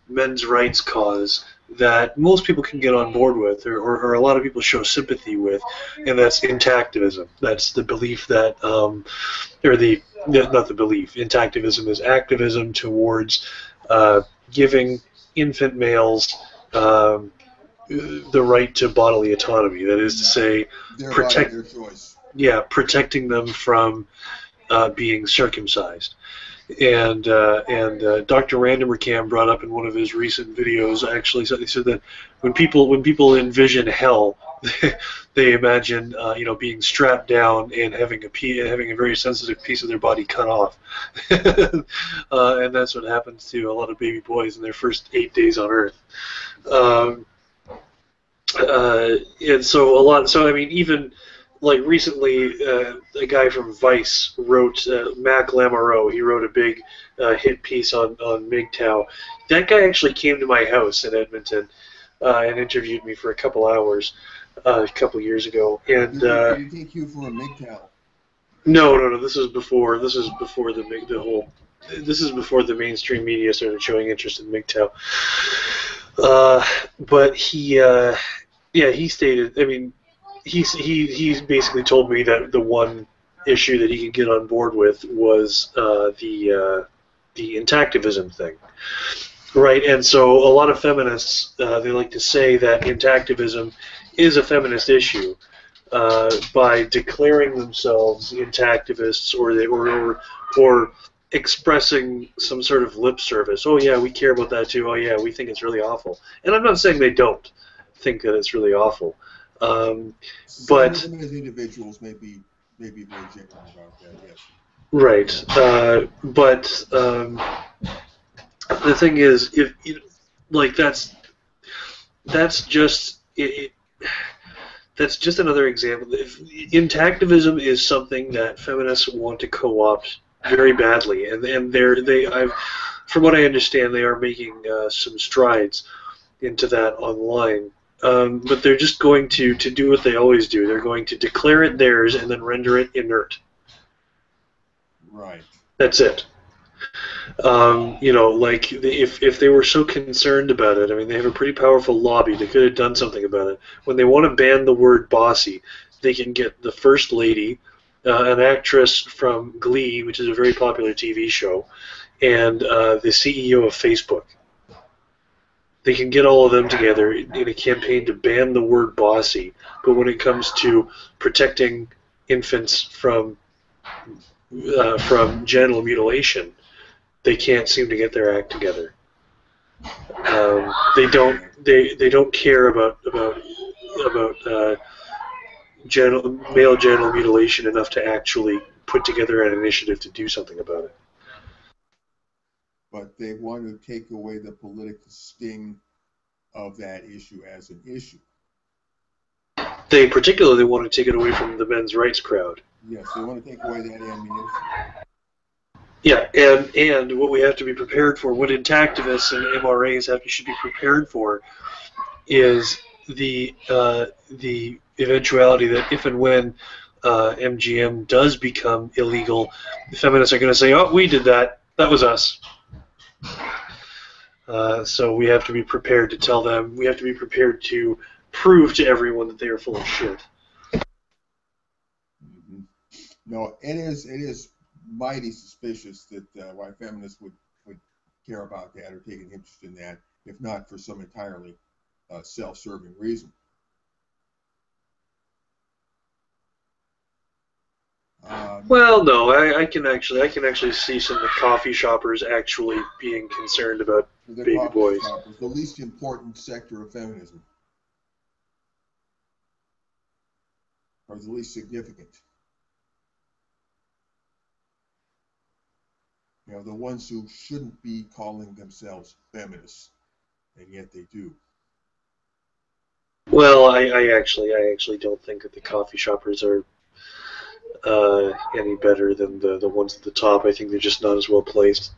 S3: men's rights cause that most people can get on board with, or a lot of people show sympathy with, and that's intactivism. That's the belief that, not the belief. Intactivism is activism towards giving infant males the right to bodily autonomy. That is to say, protecting them from being circumcised. and Dr. Randomrcam brought up in one of his recent videos, actually, he said that when people envision hell, they imagine being strapped down and having a very sensitive piece of their body cut off, and that's what happens to a lot of baby boys in their first 8 days on Earth. And so I mean, even like recently, a guy from Vice wrote, Mac Lamoureux, he wrote a big hit piece on MGTOW. That guy actually came to my house in Edmonton and interviewed me for a couple hours a couple years ago. And
S1: did he take you for a MGTOW?
S3: No. This is before the mainstream media started showing interest in MGTOW. But he stated, I mean, he basically told me that the one issue that he could get on board with was the intactivism thing, right? And so a lot of feminists, they like to say that intactivism is a feminist issue by declaring themselves intactivists, or expressing some sort of lip service. Oh yeah, we care about that too. Oh yeah, we think it's really awful. And I'm not saying they don't think that it's really awful. But
S1: some as individuals may be very genuine about that, yes.
S3: Right, but the thing is, that's just another example. If intactivism is something that feminists want to co-opt very badly, and from what I understand, they are making some strides into that online. But they're just going to do what they always do. They're going to declare it theirs and then render it inert.
S1: Right.
S3: That's it. Like if they were so concerned about it, I mean, they have a pretty powerful lobby. They could have done something about it. When they want to ban the word bossy, they can get the First Lady, an actress from Glee, which is a very popular TV show, and the CEO of Facebook. They can get all of them together in a campaign to ban the word bossy, but when it comes to protecting infants from genital mutilation, they can't seem to get their act together. They don't care about male genital mutilation enough to actually put together an initiative to do something about it.
S1: But they want to take away the political sting of that issue as an issue.
S3: They particularly want to take it away from the men's rights crowd.
S1: Yes, they want to take away that ammunition.
S3: Yeah, and what we have to be prepared for, what intactivists and MRAs should be prepared for, is the eventuality that if and when MGM does become illegal, the feminists are going to say, "Oh, we did that. That was us." So we have to be prepared to tell them. We have to be prepared to prove to everyone that they are full of shit.
S1: Mm-hmm. No, it is mighty suspicious that why feminists would care about that or take an interest in that, if not for some entirely self-serving reason.
S3: Well, no, I can actually see some of the coffee shoppers actually being concerned about baby boys.
S1: Shoppers, the least important sector of feminism, or the least significant. You know, the ones who shouldn't be calling themselves feminists, and yet they do.
S3: Well, I actually don't think that the coffee shoppers are any better than the ones at the top. I think they're just not as well placed.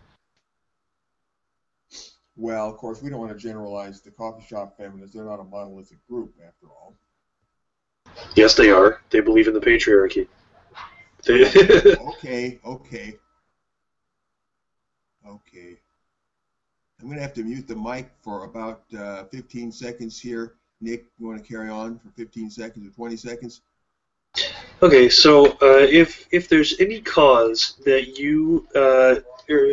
S1: Well, of course, we don't want to generalize the coffee shop feminists. They're not a monolithic group, after all.
S3: Yes, they are. They believe in the patriarchy.
S1: Okay. I'm going to have to mute the mic for about 15 seconds here. Nick, you want to carry on for 15 seconds or 20 seconds?
S3: Okay, so if there's any cause that you, or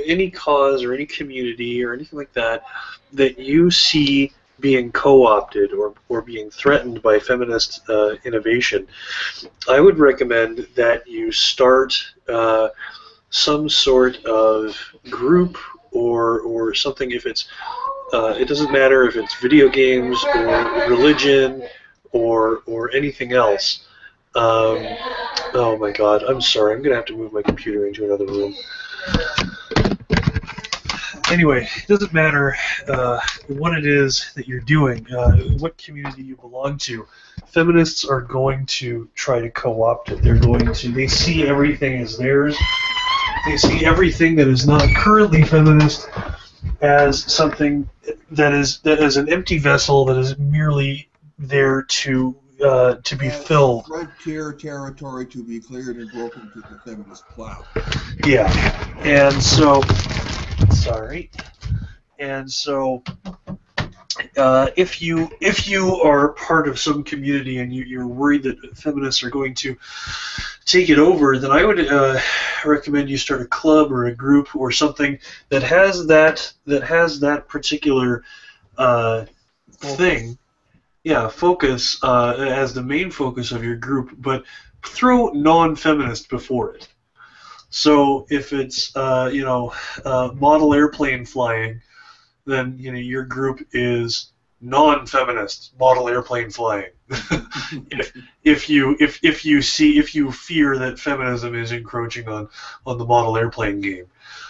S3: any cause or any community or anything like that, that you see being co-opted or being threatened by feminist innovation, I would recommend that you start some sort of group or something. If it's it doesn't matter if it's video games or religion or anything else. Oh my God, I'm sorry. I'm gonna have to move my computer into another room. Anyway, it doesn't matter what it is that you're doing, what community you belong to. Feminists are going to try to co-opt it. They see everything as theirs. They see everything that is not currently feminist as something that is an empty vessel that is merely there to be filled.
S1: Frontier territory to be cleared and broken to the feminist plow.
S3: Yeah, and so, sorry, and so, if you are part of some community and you're worried that feminists are going to take it over, then I would recommend you start a club or a group or something that has that particular thing. Yeah, focus as the main focus of your group, but throw non-feminist before it. So if it's model airplane flying, then your group is non-feminist model airplane flying. if you fear that feminism is encroaching on the model airplane game.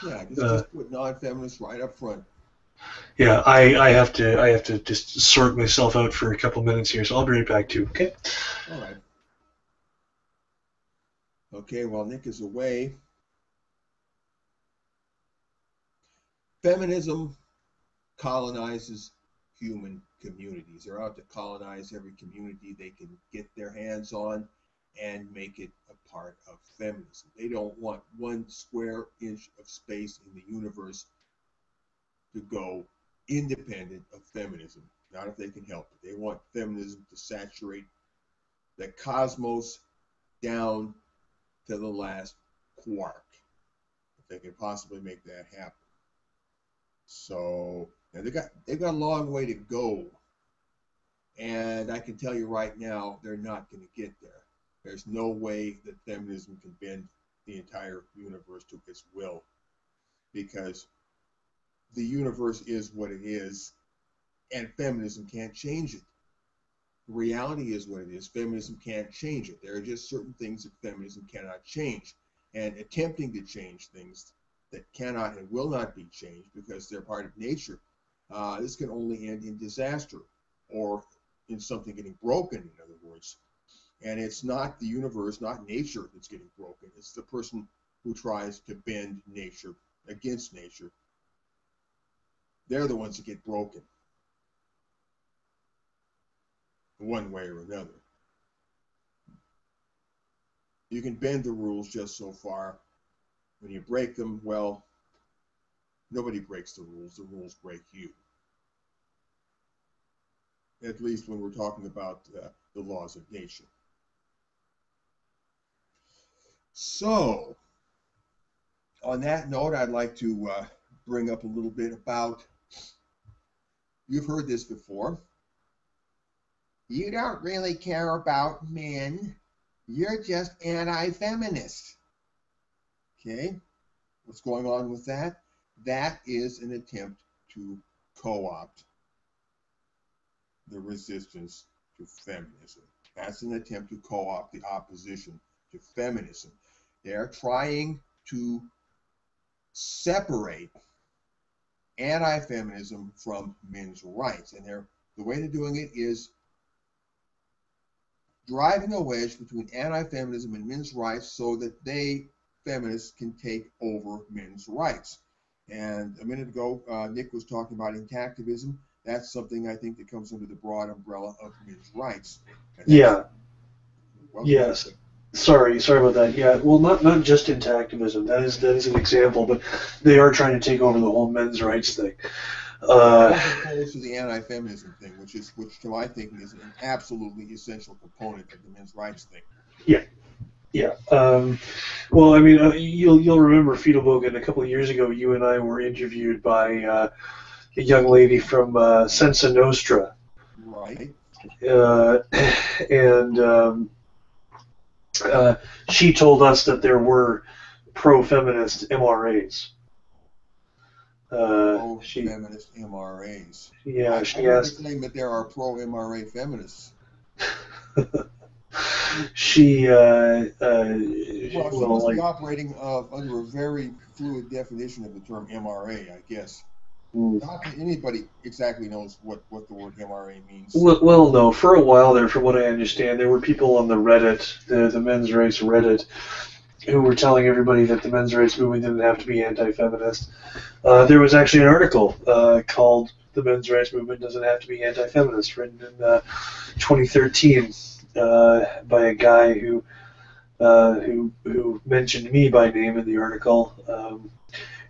S1: Yeah, just put non-feminist right up front.
S3: Yeah, I have to just sort myself out for a couple minutes here, so I'll be right back too. Okay.
S1: All right. Okay, while Nick is away, feminism colonizes human communities. They're out to colonize every community they can get their hands on and make it a part of feminism. They don't want 1 square inch of space in the universe to go independent of feminism, not if they can help it. They want feminism to saturate the cosmos down to the last quark, if they can possibly make that happen. So they've got a long way to go, and I can tell you right now, they're not going to get there. There's no way that feminism can bend the entire universe to its will, because the universe is what it is, and feminism can't change it. The reality is what it is. Feminism can't change it. There are just certain things that feminism cannot change, and attempting to change things that cannot and will not be changed because they're part of nature, this can only end in disaster or in something getting broken, in other words. And it's not the universe, not nature that's getting broken. It's the person who tries to bend nature against nature. They're the ones that get broken, one way or another. You can bend the rules just so far. When you break them, well, nobody breaks the rules break you. At least when we're talking about the laws of nature. So, on that note, I'd like to bring up a little bit about, you've heard this before, you don't really care about men, you're just anti-feminist. Okay, what's going on with that? That is an attempt to co-opt the resistance to feminism. That's an attempt to co-opt the opposition to feminism. They're trying to separate anti-feminism from men's rights. And the way they're doing it is driving a wedge between anti-feminism and men's rights so that feminists can take over men's rights. And a minute ago, Nick was talking about intactivism. That's something I think that comes under the broad umbrella of men's rights.
S3: Yeah. Yes. Sorry about that. Yeah. Well, not just intactivism. That is an example, but they are trying to take over the whole men's rights thing.
S1: Opposed to the anti-feminism thing, which to my thinking is an absolutely essential component of the men's rights thing.
S3: Yeah. Yeah. Well, I mean, you'll remember, Fetal Bogan, a couple of years ago, you and I were interviewed by a young lady from Senza Nostra.
S1: Right.
S3: And she told us that there were pro-feminist MRAs.
S1: Pro-feminist MRAs.
S3: Yeah,
S1: I
S3: she
S1: heard
S3: asked.
S1: the claim that there are pro-MRA feminists.
S3: She
S1: Well, she
S3: well,
S1: must
S3: like,
S1: be operating under a very fluid definition of the term MRA, I guess. Not that anybody exactly knows what the word MRA means.
S3: well, no. For a while there, from what I understand, there were people on the Reddit, the men's rights Reddit, who were telling everybody that the men's rights movement didn't have to be anti-feminist. There was actually an article called "The Men's Rights Movement Doesn't Have to Be Anti-Feminist," written in 2013 by a guy who mentioned me by name in the article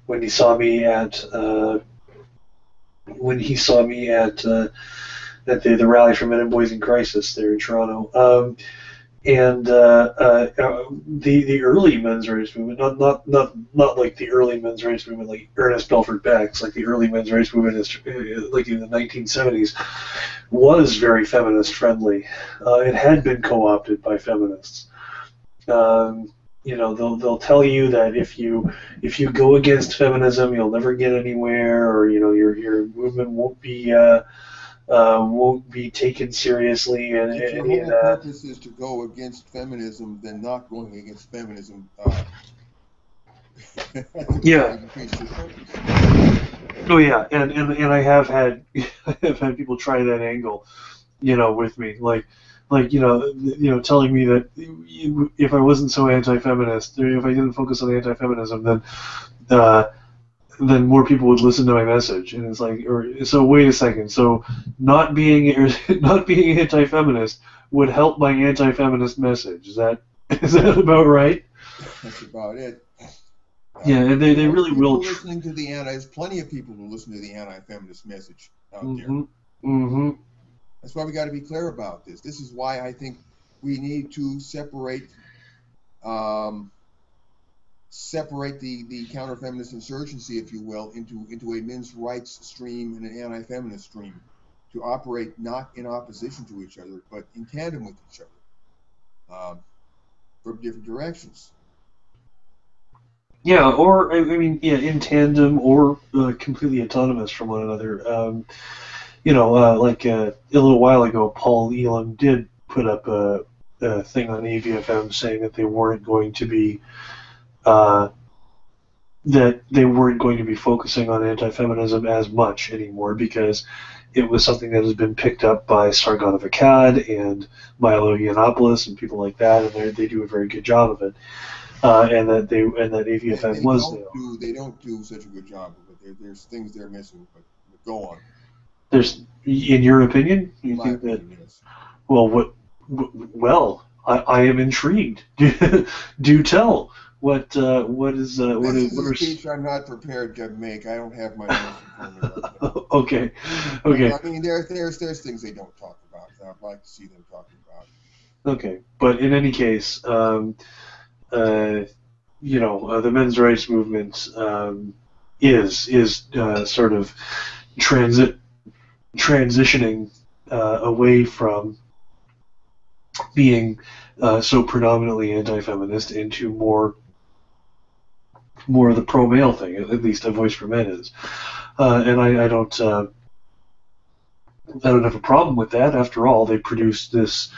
S3: when he saw me at the rally for Men and Boys in Crisis there in Toronto. The early men's rights movement, not like the early men's rights movement like Ernest Belford Beck's, like the early men's rights movement is like in the 1970s, was very feminist friendly. It had been co-opted by feminists. They'll tell you that if you go against feminism, you'll never get anywhere, or your movement won't be taken seriously. And
S1: if your whole purpose is to go against feminism, then not going against feminism.
S3: Yeah. Oh yeah, and I have had people try that angle, with me, like telling me that if I wasn't so anti-feminist, or if I didn't focus on anti-feminism, then more people would listen to my message. And it's like, so wait a second, so not being anti-feminist would help my anti-feminist message. Is that about right?
S1: That's about it.
S3: Yeah, and they really will.
S1: Listening to there's plenty of people who listen to the anti-feminist message out there.
S3: Mm-hmm.
S1: That's why we got to be clear about this. This is why I think we need to separate the counter-feminist insurgency, if you will, into a men's rights stream and an anti-feminist stream, to operate not in opposition to each other, but in tandem with each other, from different directions.
S3: Yeah, or in tandem or completely autonomous from one another. Like a little while ago, Paul Elam did put up a thing on AVFM saying that they weren't going to be focusing on anti-feminism as much anymore, because it was something that has been picked up by Sargon of Akkad and Milo Yiannopoulos and people like that, and they do a very good job of it. And that AVFM
S1: they don't do such a good job of it. There's things they're missing, but go on.
S3: There's, in your opinion, you think that?
S1: Yes.
S3: Well, I am intrigued. Do tell. What is
S1: a speech I'm not prepared to make. I don't have my notes in front of me right now.
S3: Okay.
S1: I mean, there's things they don't talk about that I'd like to see them talking about.
S3: Okay, but in any case, the men's rights movement is sort of transitioning away from being so predominantly anti-feminist into more of the pro-male thing. At least A Voice for Men is, and I don't have a problem with that. After all, they produce this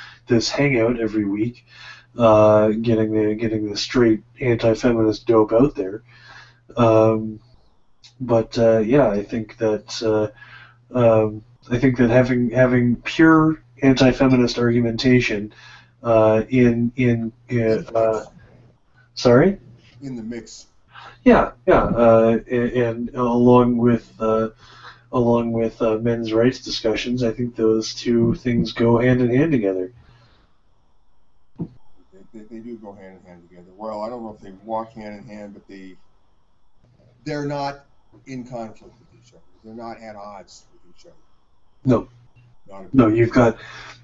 S3: hangout every week, getting the straight anti-feminist dope out there. I think that having pure anti-feminist argumentation sorry?
S1: In the mix.
S3: Yeah, and along with men's rights discussions, I think those two things go hand in hand together.
S1: They do go hand in hand together. Well, I don't know if they walk hand in hand, but they're not in conflict with each other. They're not at odds with each other.
S3: No, you've got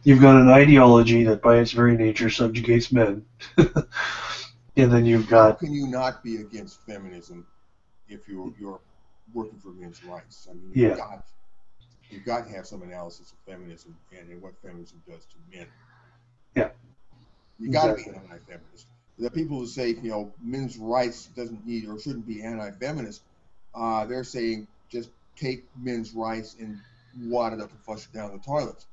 S3: an ideology that by its very nature subjugates men. And then you've got...
S1: How can you not be against feminism if you're working for men's rights? I mean, you've got to have some analysis of feminism and what feminism does to men.
S3: Yeah.
S1: You got to be an anti-feminist. the people who say, you know, men's rights doesn't need or shouldn't be anti-feminist, they're saying just take men's rights and wad it up and flush it down the toilet.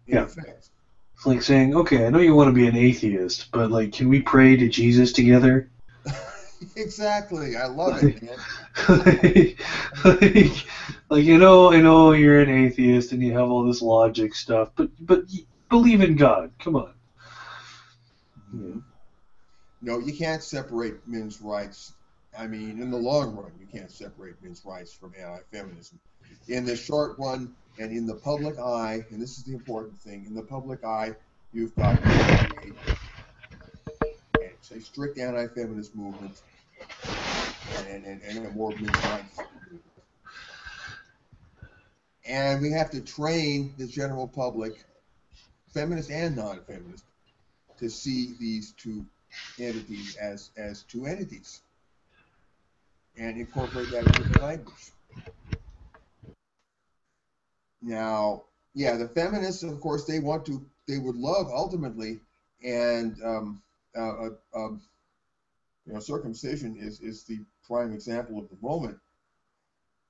S1: In effect.
S3: It's like saying, okay, I know you want to be an atheist, but like, can we pray to Jesus together?
S1: Exactly. I love it, man.
S3: like, I know you're an atheist and you have all this logic stuff, but believe in God. Come on.
S1: Mm-hmm. No, you can't separate men's rights. I mean, in the long run, you can't separate men's rights from anti-feminism. In the short run and in the public eye, and this is the important thing, in the public eye, you've got a strict anti-feminist movement and a more men's rights movement. And we have to train the general public, feminist and non-feminist, to see these two entities as two entities and incorporate that into the language. Now, yeah, the feminists, of course, they would love ultimately, and circumcision is the prime example of the moment,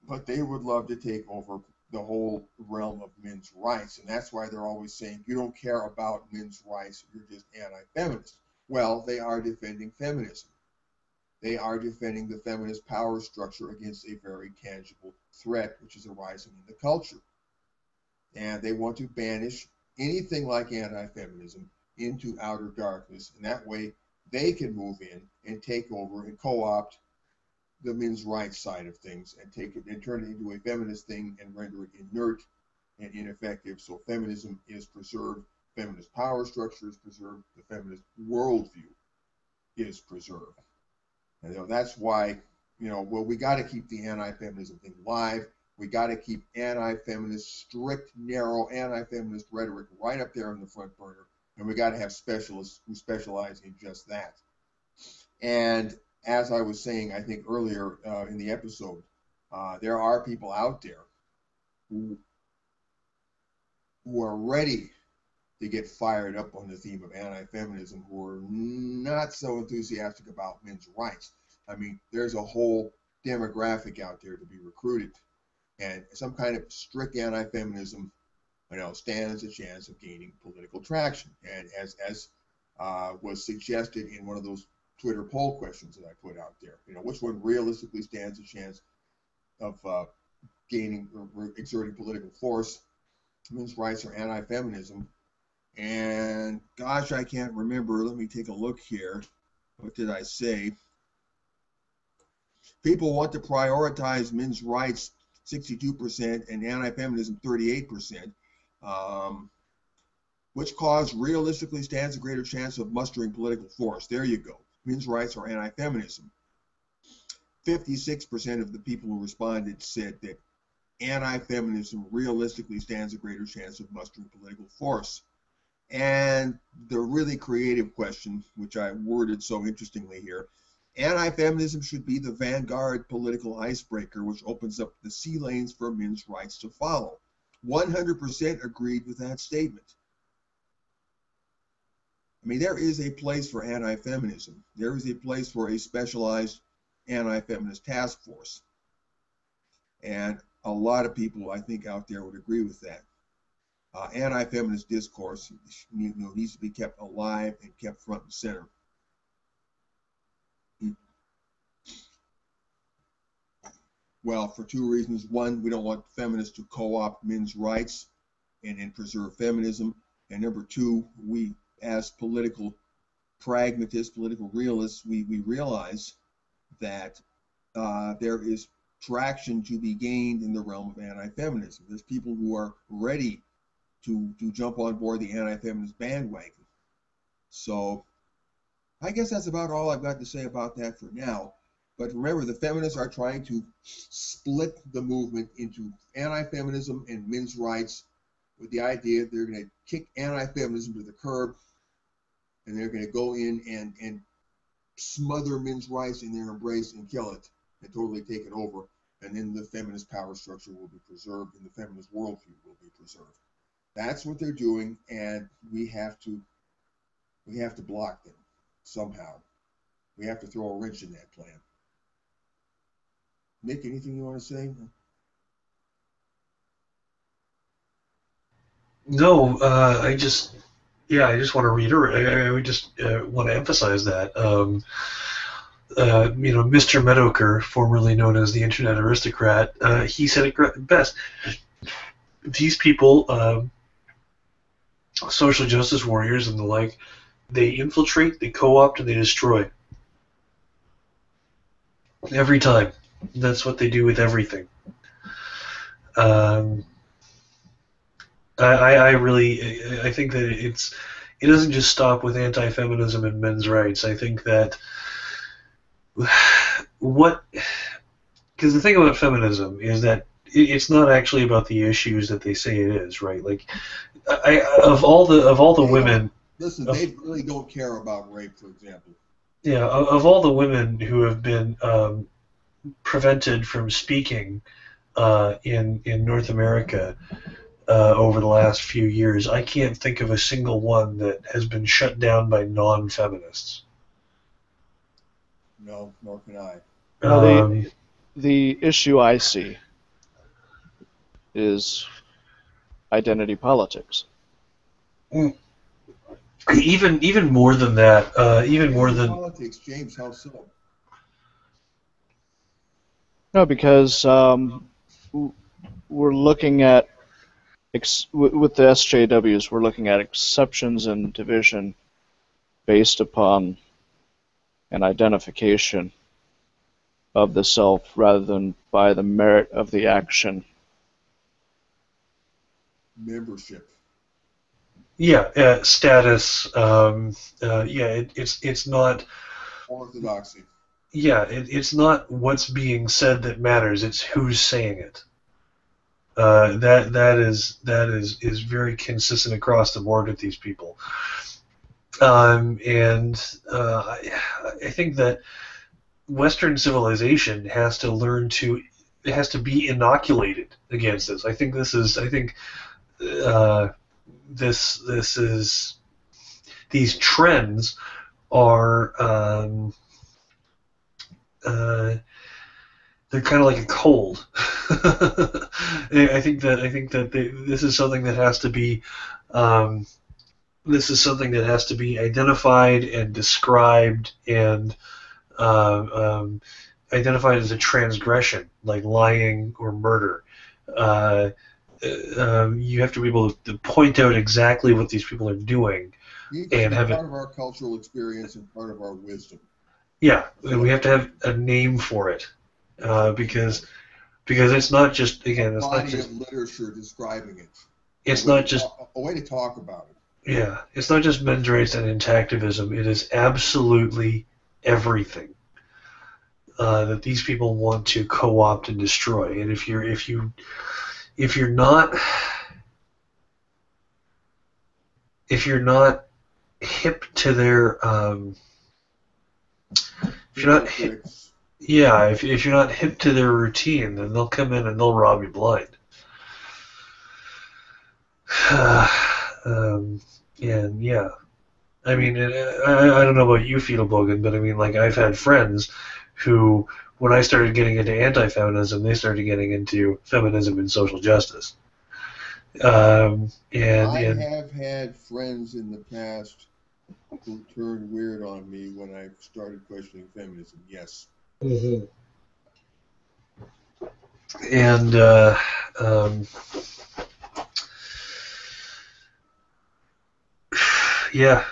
S1: but they would love to take over the whole realm of men's rights, and that's why they're always saying, you don't care about men's rights, you're just anti-feminist. Well, they are defending feminism. They are defending the feminist power structure against a very tangible threat, which is arising in the culture. And they want to banish anything like anti-feminism into outer darkness, and that way they can move in and take over and co-opt the men's rights side of things and take it and turn it into a feminist thing and render it inert and ineffective. So feminism is preserved, feminist power structure is preserved, the feminist worldview is preserved. And that's why, we got to keep the anti-feminism thing alive. We got to keep anti-feminist, strict, narrow anti-feminist rhetoric right up there on the front burner. And we got to have specialists who specialize in just that. And as I was saying, I think earlier in the episode, there are people out there who are ready to get fired up on the theme of anti-feminism, who are not so enthusiastic about men's rights. I mean, there's a whole demographic out there to be recruited, and some kind of strict anti-feminism, stands a chance of gaining political traction. And as was suggested in one of those Twitter poll questions that I put out there, which one realistically stands a chance of gaining or exerting political force? Men's rights or anti-feminism? And gosh, I can't remember. Let me take a look here. What did I say? People want to prioritize men's rights 62% and anti-feminism 38%. Which cause realistically stands a greater chance of mustering political force? There you go. Men's rights or anti-feminism. 56% of the people who responded said that anti-feminism realistically stands a greater chance of mustering political force. And the really creative question, which I worded so interestingly here, anti-feminism should be the vanguard political icebreaker, which opens up the sea lanes for men's rights to follow. 100% agreed with that statement. I mean, there is a place for anti-feminism. There is a place for a specialized anti-feminist task force. And a lot of people, I think, out there would agree with that. Anti-feminist discourse needs to be kept alive and kept front and center. Well, for two reasons. One, we don't want feminists to co-opt men's rights and preserve feminism. And number two, we, as political pragmatists, political realists, we realize that there is traction to be gained in the realm of anti-feminism. There's people who are ready to jump on board the anti-feminist bandwagon. So I guess that's about all I've got to say about that for now. But remember, the feminists are trying to split the movement into anti-feminism and men's rights with the idea that they're going to kick anti-feminism to the curb and they're going to go in and smother men's rights in their embrace and kill it and totally take it over. And then the feminist power structure will be preserved and the feminist worldview will be preserved. That's what they're doing, and we have to block them. somehow. We have to throw a wrench in that plan. Nick, anything you want to say?
S3: No, I just want to reiterate. I just want to emphasize that. Mr. Meadowker, formerly known as the Internet Aristocrat, he said it best. These people, social justice warriors and the like, they infiltrate, they co-opt, and they destroy. Every time. That's what they do with everything. I think that it doesn't just stop with anti-feminism and men's rights. I think that because the thing about feminism is that it's not actually about the issues that they say it is, right? Like, of all the women.
S1: Listen, they really don't care about rape, for example.
S3: Yeah, of all the women who have been prevented from speaking in North America over the last few years, I can't think of a single one that has been shut down by non-feminists.
S1: No, nor can I.
S2: Well, the issue I see is identity politics.
S3: Even more than that, even more than
S1: politics, James. How so?
S2: No, because we're looking at with the SJWs, we're looking at exceptions and division based upon an identification of the self rather than by the merit of the action.
S1: Membership.
S3: Yeah, status. It's not
S1: orthodoxy.
S3: Yeah, it's not what's being said that matters. It's who's saying it. That is very consistent across the board with these people. I think that Western civilization has to learn to. It has to be inoculated against this. I think this is. These trends are. They're kind of like a cold. I think that this is something that has to be. This is something that has to be identified and described and identified as a transgression, like lying or murder. You have to be able to point out exactly what these people are doing and have
S1: part of our cultural experience and part of our wisdom.
S3: Yeah, we have to have a name for it because it's not just it's not just
S1: literature describing it.
S3: It's not just
S1: a way to talk about it.
S3: Yeah, it's not just men's rights and intactivism. It is absolutely everything that these people want to co-opt and destroy. And if you're not hip to their if you're not hip to their routine, then they'll come in and they'll rob you blind. And yeah, I mean, I don't know about you, Fetal Bogan, but I mean, like, I've had friends who, when I started getting into anti-feminism, they started getting into feminism and social justice. I
S1: have had friends in the past who turned weird on me when I started questioning feminism. Yes.
S3: Mm-hmm. And yeah.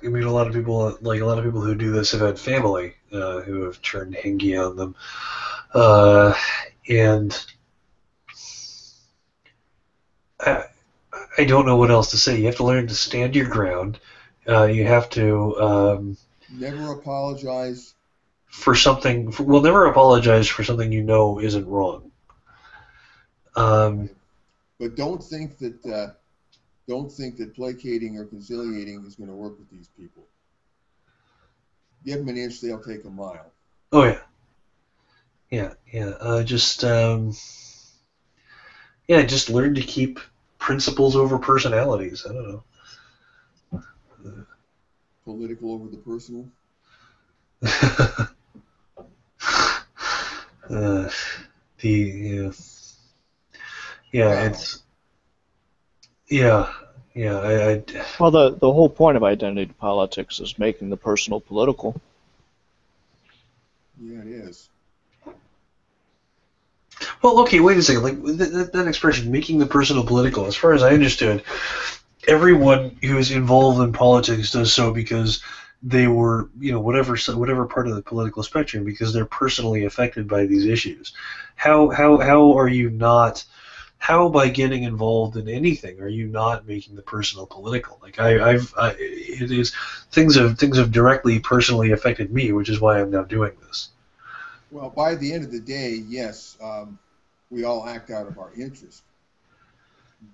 S3: I mean, a lot of people who do this have had family who have turned hingy on them, and I don't know what else to say. You have to learn to stand your ground. You have to
S1: never apologize
S3: for something. Never apologize for something you know isn't wrong.
S1: But don't think that placating or conciliating is going to work with these people. Give them an inch, they'll take a mile.
S3: Oh yeah. Just learn to keep principles over personalities. I don't know.
S1: political over the personal?
S3: It's I
S2: Well, the whole point of identity politics is making the personal political.
S1: Yeah, it is.
S3: Well, okay, wait a second. Like that expression, making the personal political. As far as I understood, everyone who is involved in politics does so because they were, whatever part of the political spectrum, because they're personally affected by these issues. How are you not? How by getting involved in anything are you not making the personal political? Like it is things have directly personally affected me, which is why I'm now doing this.
S1: Well, by the end of the day, yes, we all act out of our interest.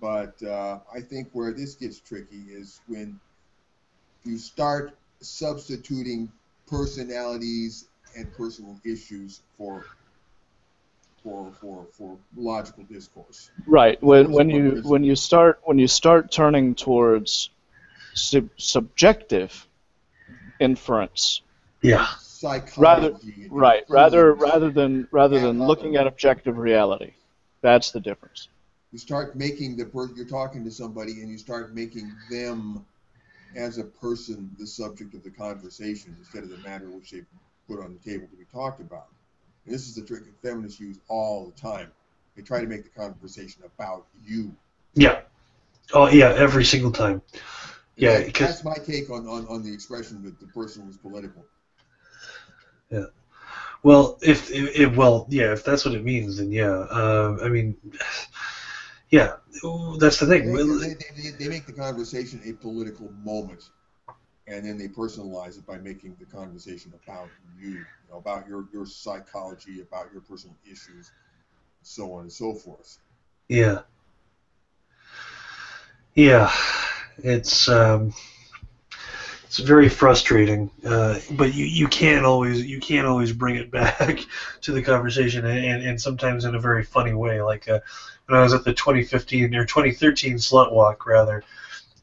S1: But I think where this gets tricky is when you start substituting personalities and personal issues for logical discourse.
S2: Right. When you start turning towards subjective inference.
S3: Yeah.
S1: Psychology.
S2: Rather than looking at objective reality. That's the difference.
S1: You start making you're talking to somebody and you start making them as a person the subject of the conversation instead of the matter which they put on the table to be talked about. And this is the trick that feminists use all the time. They try to make the conversation about you.
S3: Yeah. Oh, yeah, every single time. Yeah,
S1: that's my take on the expression that the person was political.
S3: Yeah. Well, if that's what it means, then yeah. I mean, yeah, that's the thing.
S1: They make the conversation a political moment, and then they personalize it by making the conversation about you, about your psychology, about your personal issues, so on and so forth.
S3: Yeah. Yeah, it's very frustrating, but you can't always bring it back to the conversation, and sometimes in a very funny way. Like when I was at the 2015 or 2013 slut walk, rather,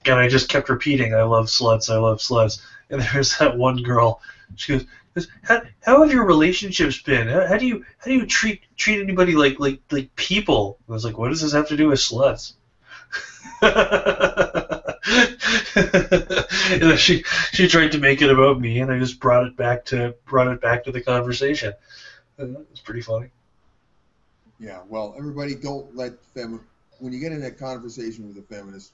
S3: and I just kept repeating, "I love sluts, I love sluts," and there's that one girl. She goes, "How have your relationships been? How do you treat anybody like people?" I was like, "What does this have to do with sluts?" And she tried to make it about me, and I just brought it back to the conversation. It's pretty funny.
S1: Yeah, well, everybody, don't let when you get in that conversation with a feminist,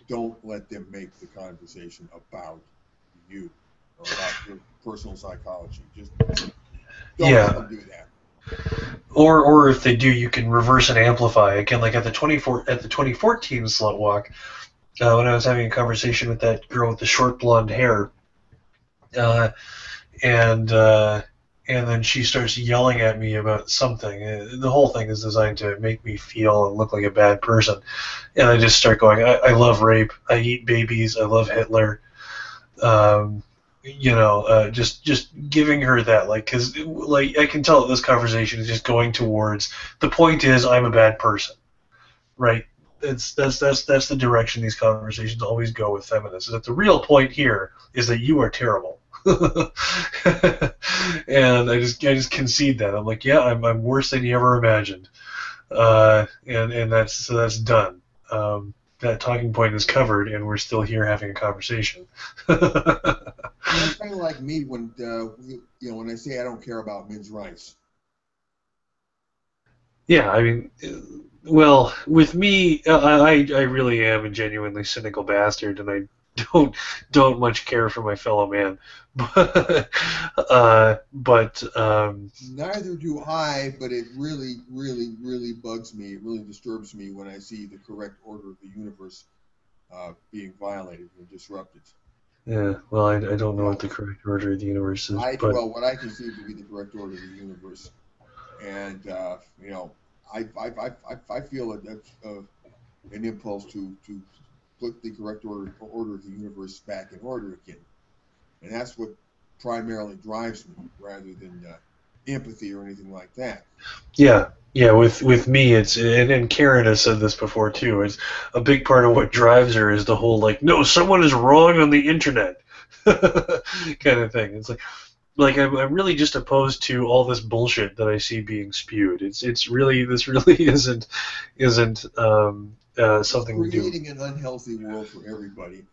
S1: don't let them make the conversation about you or about your personal psychology. Just don't let them do that.
S3: Or if they do, you can reverse and amplify. Again, like at the 2014 slut walk, when I was having a conversation with that girl with the short blonde hair, and then she starts yelling at me about something. The whole thing is designed to make me feel and look like a bad person, and I just start going, I love rape, I eat babies, I love Hitler. Just giving her that, because I can tell that this conversation is just going towards, the point is I'm a bad person, right? That's the direction these conversations always go with feminists. That the real point here is that you are terrible, and I just concede that. I'm like, yeah, I'm worse than you ever imagined, and that's done. That talking point is covered, and we're still here having a conversation.
S1: That's kind of like me when when I say I don't care about men's rights.
S3: Yeah, I mean, well, with me, I really am a genuinely cynical bastard, and I don't much care for my fellow man. But
S1: neither do I. But it really, really, really bugs me. It really disturbs me when I see the correct order of the universe being violated and disrupted.
S3: Yeah, well, I don't know what the correct order of the universe is.
S1: Well, what I conceive to be the correct order of the universe, and I feel an impulse to put the correct order of the universe back in order again, and that's what primarily drives me, rather than empathy or anything like that.
S3: Yeah. With me, it's and Karen has said this before too. It's a big part of what drives her is the whole no, someone is wrong on the internet. kind of thing. It's like I'm really just opposed to all this bullshit that I see being spewed. It's really this really isn't something to do.
S1: Creating an unhealthy world for everybody.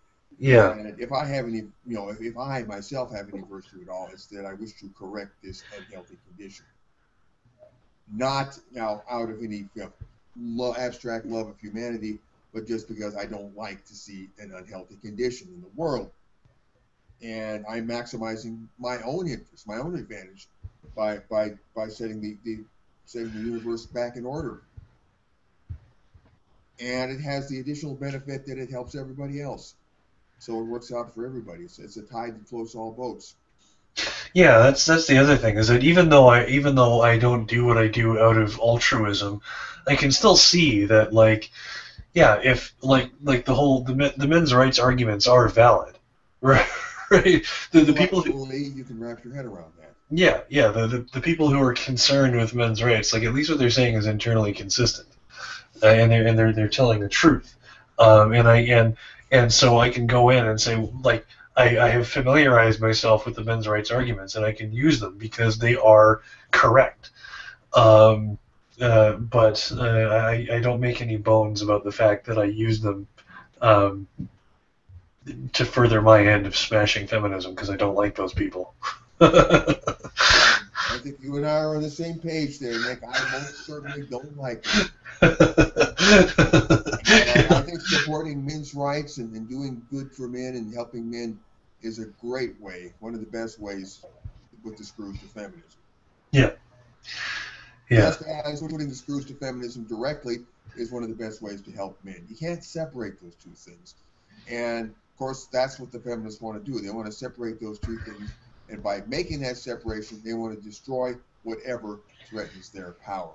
S3: Yeah.
S1: And if I have any, if I myself have any virtue at all, it's that I wish to correct this unhealthy condition. Not now out of any abstract love of humanity, but just because I don't like to see an unhealthy condition in the world. And I'm maximizing my own interest, my own advantage, by setting the universe back in order. And it has the additional benefit that it helps everybody else. So it works out for everybody. It's a tide that floats all boats.
S3: Yeah, that's the other thing, is that even though I don't do what I do out of altruism, I can still see that, like, yeah, if like the men's rights arguments are valid, right? Right. The people who,
S1: you can wrap your head around that.
S3: yeah, the people who are concerned with men's rights, like, at least what they're saying is internally consistent, and they're telling the truth, and so I can go in and say, like, I have familiarized myself with the men's rights arguments, and I can use them because they are correct. But I don't make any bones about the fact that I use them to further my end of smashing feminism, because I don't like those people.
S1: I think you and I are on the same page there, Nick. I most certainly don't like it. And I think supporting men's rights and doing good for men and helping men is a great way, one of the best ways to put the screws to feminism.
S3: Yeah. Yeah.
S1: Just as putting the screws to feminism directly is one of the best ways to help men. You can't separate those two things. And, of course, that's what the feminists want to do. They want to separate those two things. And by making that separation, they want to destroy whatever threatens their power.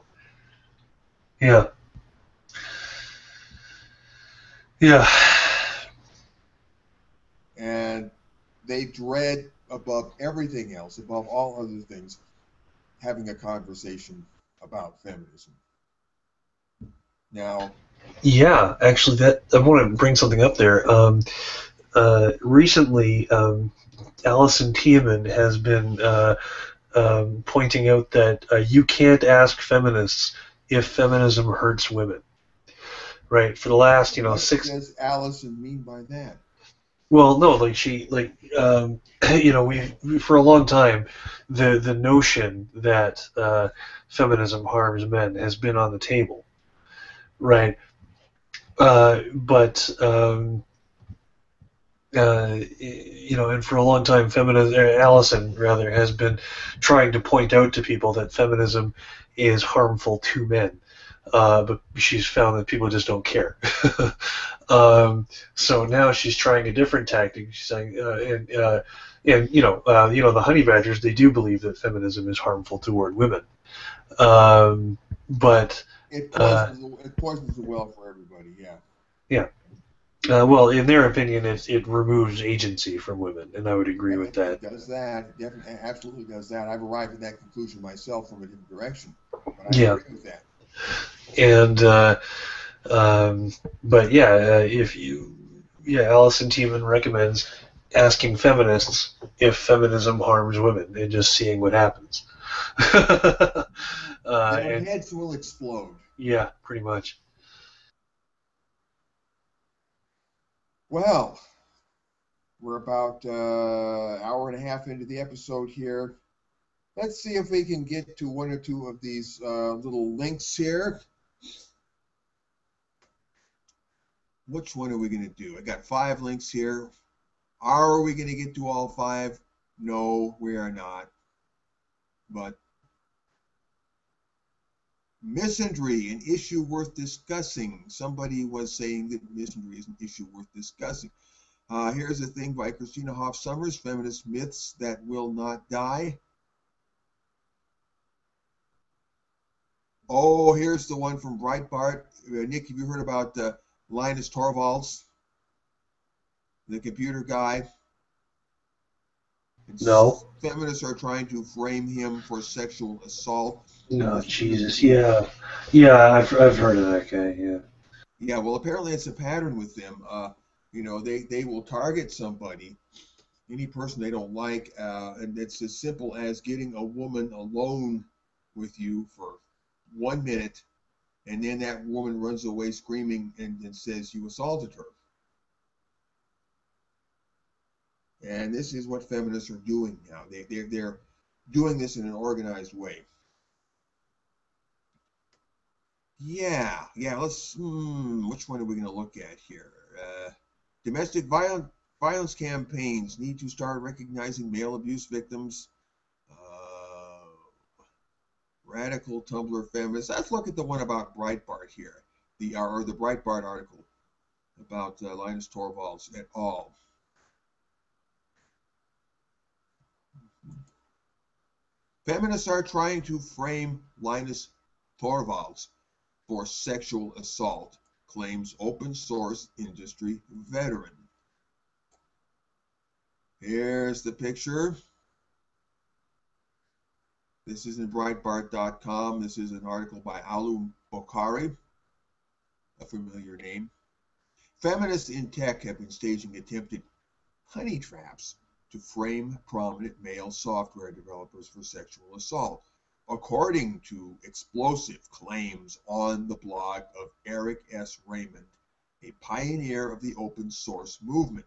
S3: Yeah. Yeah.
S1: And they dread, above everything else, above all other things, having a conversation about feminism. Now,
S3: yeah, actually, that I want to bring something up there. Recently, Alison Tiemann has been pointing out that you can't ask feminists if feminism hurts women. Right? For the last,
S1: what
S3: six.
S1: does Alison mean by that?
S3: Well, no, like we for a long time, the notion that feminism harms men has been on the table, right? But and for a long time, Allison rather has been trying to point out to people that feminism is harmful to men. But she's found that people just don't care. So now she's trying a different tactic. She's saying, the honey badgers, they do believe that feminism is harmful toward women, but
S1: it poisons the well for everybody. Yeah.
S3: Yeah. Well, in their opinion, it removes agency from women, and I would agree with that.
S1: It does that. Definitely, absolutely does that. I've arrived at that conclusion myself from a different direction, but I agree with that.
S3: And but yeah, Alison Tiemann recommends asking feminists if feminism harms women and just seeing what happens.
S1: Their heads will explode.
S3: Yeah, pretty much.
S1: Well, we're about hour and a half into the episode here. Let's see if we can get to one or two of these little links here. Which one are we going to do? I got 5 links here. Are we going to get to all 5? No, we are not. But misandry, an issue worth discussing. Somebody was saying that misandry is an issue worth discussing. Here's a thing by Christina Hoff Sommers, Feminist Myths That Will Not Die. Oh, here's the one from Breitbart. Nick, have you heard about Linus Torvalds, the computer guy?
S3: No.
S1: Feminists are trying to frame him for sexual assault.
S3: No, Jesus, yeah. Yeah, I've heard of that guy, yeah.
S1: Yeah, well, apparently it's a pattern with them. They will target somebody any person they don't like, and it's as simple as getting a woman alone with you for 1 minute, and then that woman runs away screaming and says you assaulted her. And this is what feminists are doing now. They're doing this in an organized way. Yeah. Let's. Which one are we going to look at here? Domestic violence campaigns need to start recognizing male abuse victims. Radical Tumblr feminists. Let's look at the one about Breitbart here, the Breitbart article about Linus Torvalds et al. Feminists are trying to frame Linus Torvalds for sexual assault, claims open source industry veteran. Here's the picture. This is in Breitbart.com. This is an article by Alum Bokhari, a familiar name. Feminists in tech have been staging attempted honey traps to frame prominent male software developers for sexual assault, according to explosive claims on the blog of Eric S. Raymond, a pioneer of the open source movement.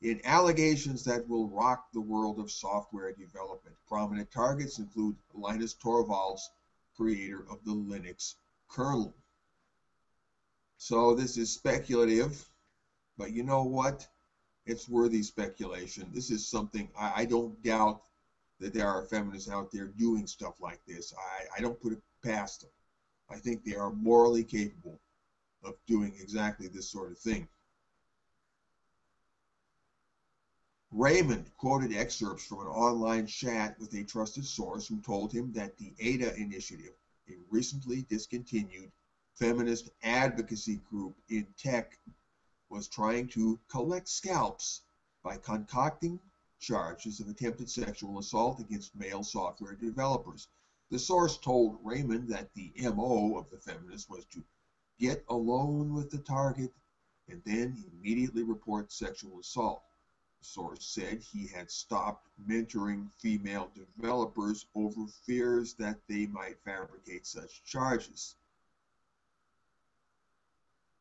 S1: In allegations that will rock the world of software development, prominent targets include Linus Torvalds, creator of the Linux kernel. So this is speculative, but you know what? It's worthy speculation. This is something I don't doubt that there are feminists out there doing stuff like this. I don't put it past them. I think they are morally capable of doing exactly this sort of thing. Raymond quoted excerpts from an online chat with a trusted source who told him that the ADA initiative, a recently discontinued feminist advocacy group in tech, was trying to collect scalps by concocting charges of attempted sexual assault against male software developers. The source told Raymond that the MO of the feminists was to get alone with the target and then immediately report sexual assault. The source said he had stopped mentoring female developers over fears that they might fabricate such charges.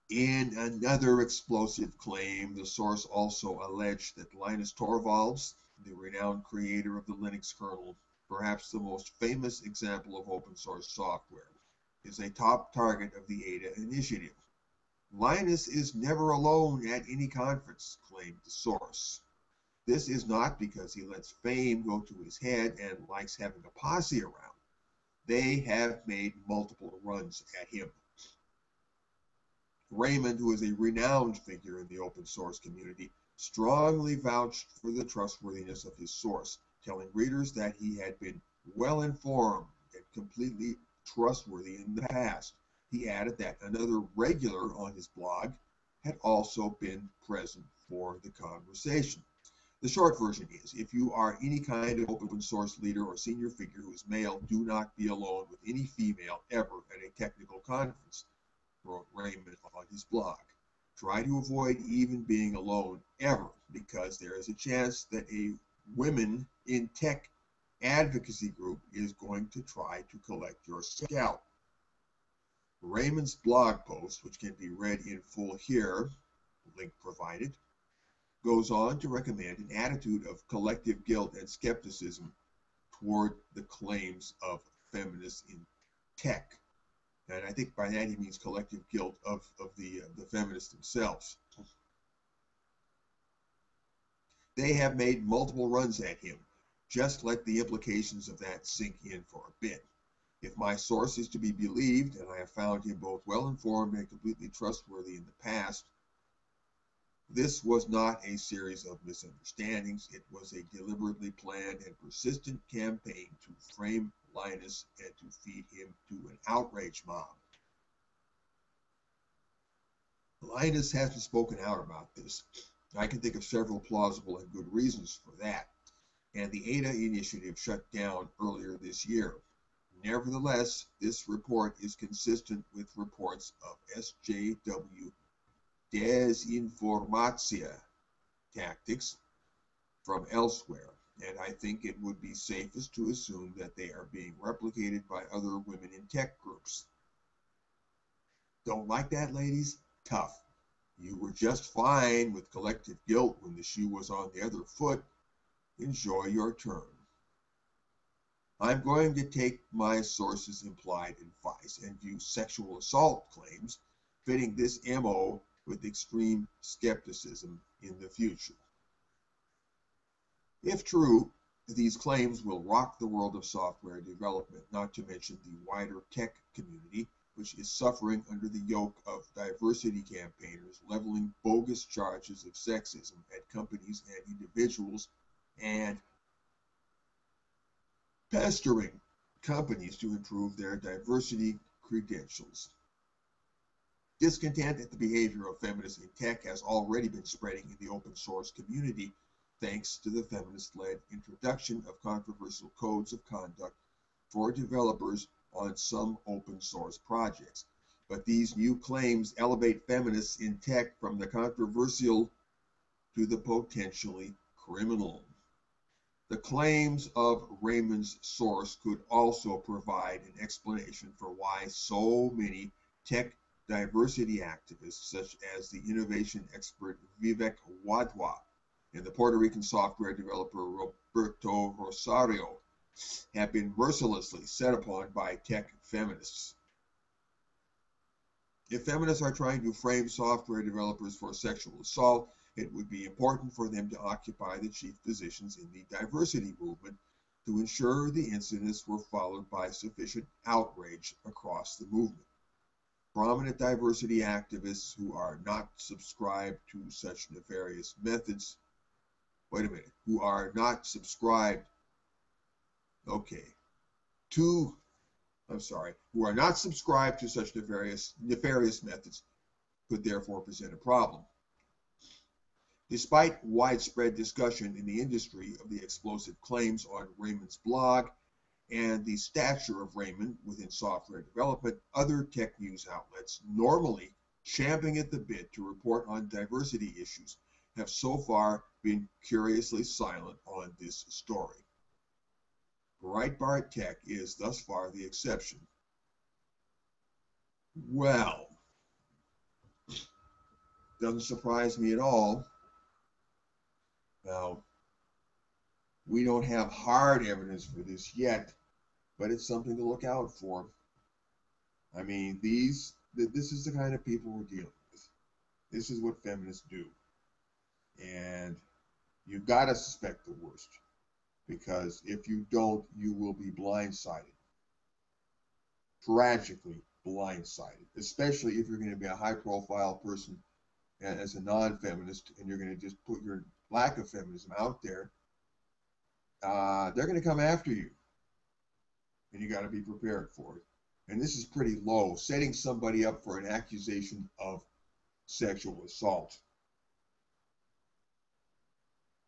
S1: In another explosive claim, the source also alleged that Linus Torvalds, the renowned creator of the Linux kernel, perhaps the most famous example of open source software, is a top target of the ADA initiative. Linus is never alone at any conference, claimed the source. This is not because he lets fame go to his head and likes having a posse around. They have made multiple runs at him. Raymond, who is a renowned figure in the open source community, strongly vouched for the trustworthiness of his source, telling readers that he had been well informed and completely trustworthy in the past. He added that another regular on his blog had also been present for the conversation. The short version is, if you are any kind of open source leader or senior figure who is male, do not be alone with any female ever at a technical conference, wrote Raymond on his blog. Try to avoid even being alone ever, because there is a chance that a women in tech advocacy group is going to try to collect your scalp. Raymond's blog post, which can be read in full here, link provided, goes on to recommend an attitude of collective guilt and skepticism toward the claims of feminists in tech. And I think by that he means collective guilt of the feminists themselves. They have made multiple runs at him. Just let the implications of that sink in for a bit. If my source is to be believed, and I have found him both well-informed and completely trustworthy in the past, this was not a series of misunderstandings. It was a deliberately planned and persistent campaign to frame Linus and to feed him to an outrage mob. Linus hasn't spoken out about this. I can think of several plausible and good reasons for that. And the ADA initiative shut down earlier this year. Nevertheless, this report is consistent with reports of SJW desinformatia tactics from elsewhere, and I think it would be safest to assume that they are being replicated by other women in tech groups. Don't like that, ladies? Tough. You were just fine with collective guilt when the shoe was on the other foot. Enjoy your turn. I'm going to take my sources' implied advice and view sexual assault claims fitting this MO with extreme skepticism in the future. If true, these claims will rock the world of software development, not to mention the wider tech community, which is suffering under the yoke of diversity campaigners leveling bogus charges of sexism at companies and individuals and pestering companies to improve their diversity credentials. Discontent at the behavior of feminists in tech has already been spreading in the open source community thanks to the feminist-led introduction of controversial codes of conduct for developers on some open source projects. But these new claims elevate feminists in tech from the controversial to the potentially criminal. The claims of Raymond's source could also provide an explanation for why so many tech diversity activists, such as the innovation expert Vivek Wadhwa and the Puerto Rican software developer Roberto Rosario, have been mercilessly set upon by tech feminists. If feminists are trying to frame software developers for sexual assault, it would be important for them to occupy the chief positions in the diversity movement to ensure the incidents were followed by sufficient outrage across the movement. Prominent diversity activists who are not subscribed to such nefarious methods, who are not subscribed to such nefarious methods could therefore present a problem. Despite widespread discussion in the industry of the explosive claims on Raymond's blog and the stature of Raymond within software development, other tech news outlets, normally champing at the bit to report on diversity issues, have so far been curiously silent on this story. Breitbart Tech is thus far the exception. Well, doesn't surprise me at all. Now, we don't have hard evidence for this yet, but it's something to look out for. I mean, this is the kind of people we're dealing with. This is what feminists do. And you've got to suspect the worst, because if you don't, you will be blindsided. Tragically blindsided, especially if you're going to be a high-profile person as a non-feminist, and you're going to just put your lack of feminism out there. They're going to come after you, and you got to be prepared for it. And this is pretty low, setting somebody up for an accusation of sexual assault.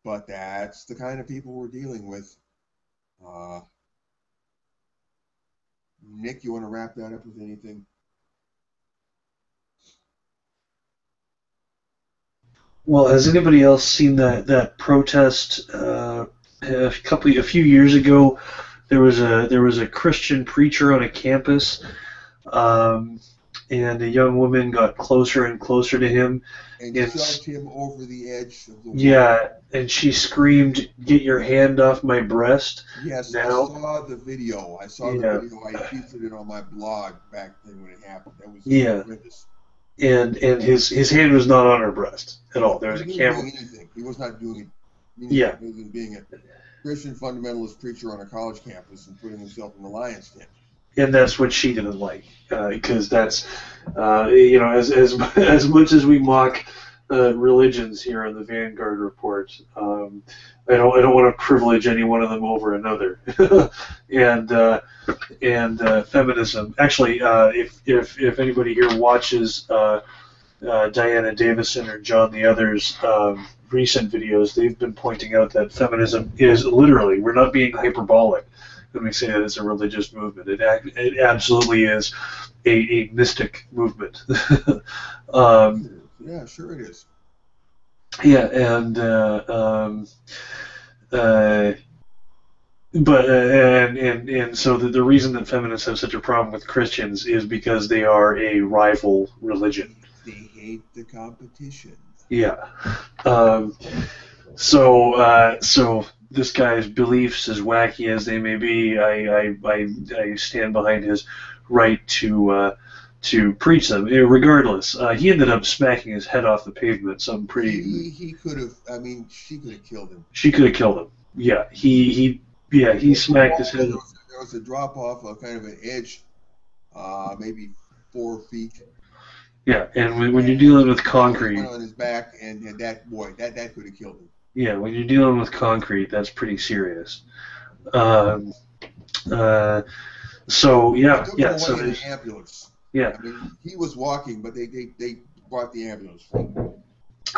S1: But that's the kind of people we're dealing with. Nick, you want to wrap that up with anything?
S3: Well, has anybody else seen that protest a few years ago? There was a Christian preacher on a campus, and a young woman got closer and closer to him
S1: and shoved him over the edge of the wall.
S3: Yeah, and she screamed, "Get your hand off my breast!"
S1: Yes,
S3: now,
S1: I saw the video. I posted it on my blog back then when it happened. That was horrendous.
S3: And his hand was not on her breast at all. There was a camera.
S1: He was not doing anything.
S3: Yeah.
S1: Other than being a Christian fundamentalist preacher on a college campus and putting himself in the lion's den.
S3: And that's what she didn't like, because that's as much as we mock religions here on the Vanguard Report, I don't want to privilege any one of them over another. and feminism. Actually, if anybody here watches Diana Davison or John the Other's recent videos, they've been pointing out that feminism is literally, we're not being hyperbolic when we say that it's a religious movement. It absolutely is a mystic movement.
S1: Yeah, sure it is.
S3: Yeah, and and so the reason that feminists have such a problem with Christians is because they are a rival religion.
S1: They hate the competition.
S3: Yeah. So this guy's beliefs, as wacky as they may be, I stand behind his right to preach them. Regardless, he ended up smacking his head off the pavement. Something pretty.
S1: He could have. I mean, she could have killed him.
S3: She could have killed him. Yeah. He smacked his head.
S1: There was a drop off, a kind of an edge, maybe 4 feet.
S3: Yeah, and when you're dealing with concrete,
S1: went on his back, and that could have killed him.
S3: Yeah, when you're dealing with concrete, that's pretty serious. So yeah.
S1: Took him away
S3: So
S1: in the ambulance.
S3: Yeah.
S1: I mean, he was walking, but they brought the ambulance for him.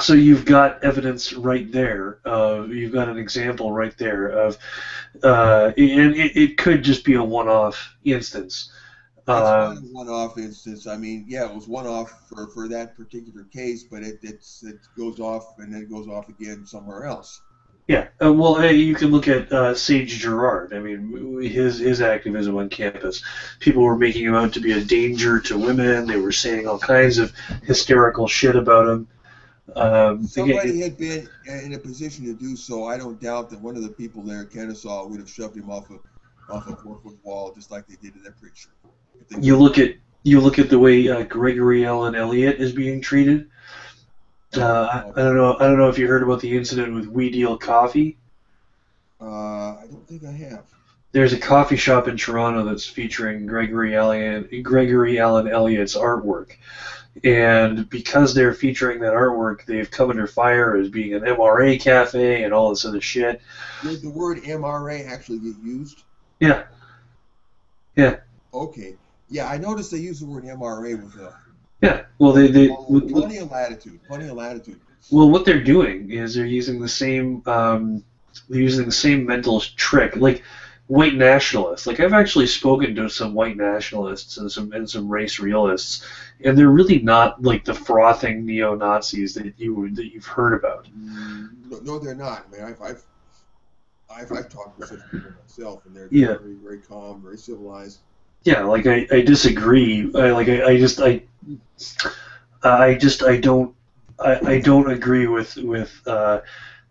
S3: So you've got evidence right there. You've got an example right there of, and it could just be a one-off instance.
S1: It's not a one-off instance. I mean, yeah, it was one-off for that particular case, but it goes off and then it goes off again somewhere else.
S3: Yeah, well, you can look at Sage Gerard. I mean, his activism on campus. People were making him out to be a danger to women. They were saying all kinds of hysterical shit about him.
S1: Somebody had been in a position to do so. I don't doubt that one of the people there, Kennesaw, would have shoved him off a 4-foot wall, just like they did to that preacher. You look at the way Gregory Allen Elliott is being treated. I don't know if you heard about the incident with We Deal Coffee. I don't think I have.
S3: There's a coffee shop in Toronto that's featuring Gregory Allen Elliott's artwork, and because they're featuring that artwork, they've come under fire as being an MRA cafe and all this other shit.
S1: Did the word MRA actually get used?
S3: Yeah. Yeah.
S1: Okay. Yeah, I noticed they use the word MRA with
S3: yeah. Well, they
S1: plenty of latitude.
S3: Well, what they're doing is they're using the same mental trick, like white nationalists. Like I've actually spoken to some white nationalists and some race realists, and they're really not like the frothing neo-Nazis that you've heard about.
S1: No, they're not. I mean, I've talked with such people myself, and they're very, very calm, very civilized.
S3: Yeah, like I disagree. I don't agree with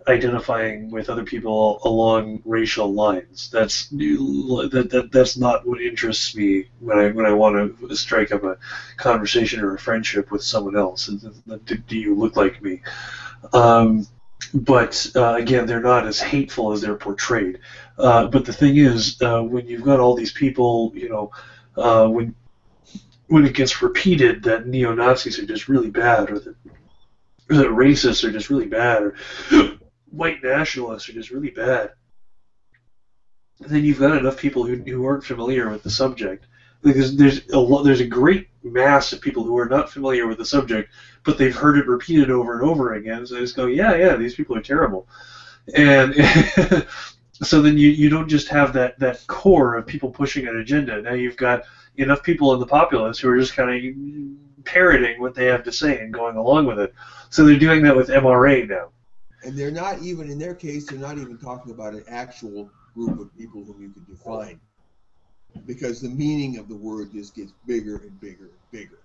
S3: identifying with other people along racial lines. That's not what interests me when I want to strike up a conversation or a friendship with someone else. Do you look like me? But again, they're not as hateful as they're portrayed. But the thing is, when you've got all these people, when it gets repeated that neo-Nazis are just really bad, or that racists are just really bad, or white nationalists are just really bad, then you've got enough people who aren't familiar with the subject. Because there's a great mass of people who are not familiar with the subject, but they've heard it repeated over and over again, so they just go, yeah, these people are terrible. And so then you don't just have that core of people pushing an agenda. Now you've got enough people in the populace who are just kind of parroting what they have to say and going along with it. So they're doing that with MRA now.
S1: And they're not even, in their case, they're not even talking about an actual group of people whom you could define. Because the meaning of the word just gets bigger and bigger and bigger.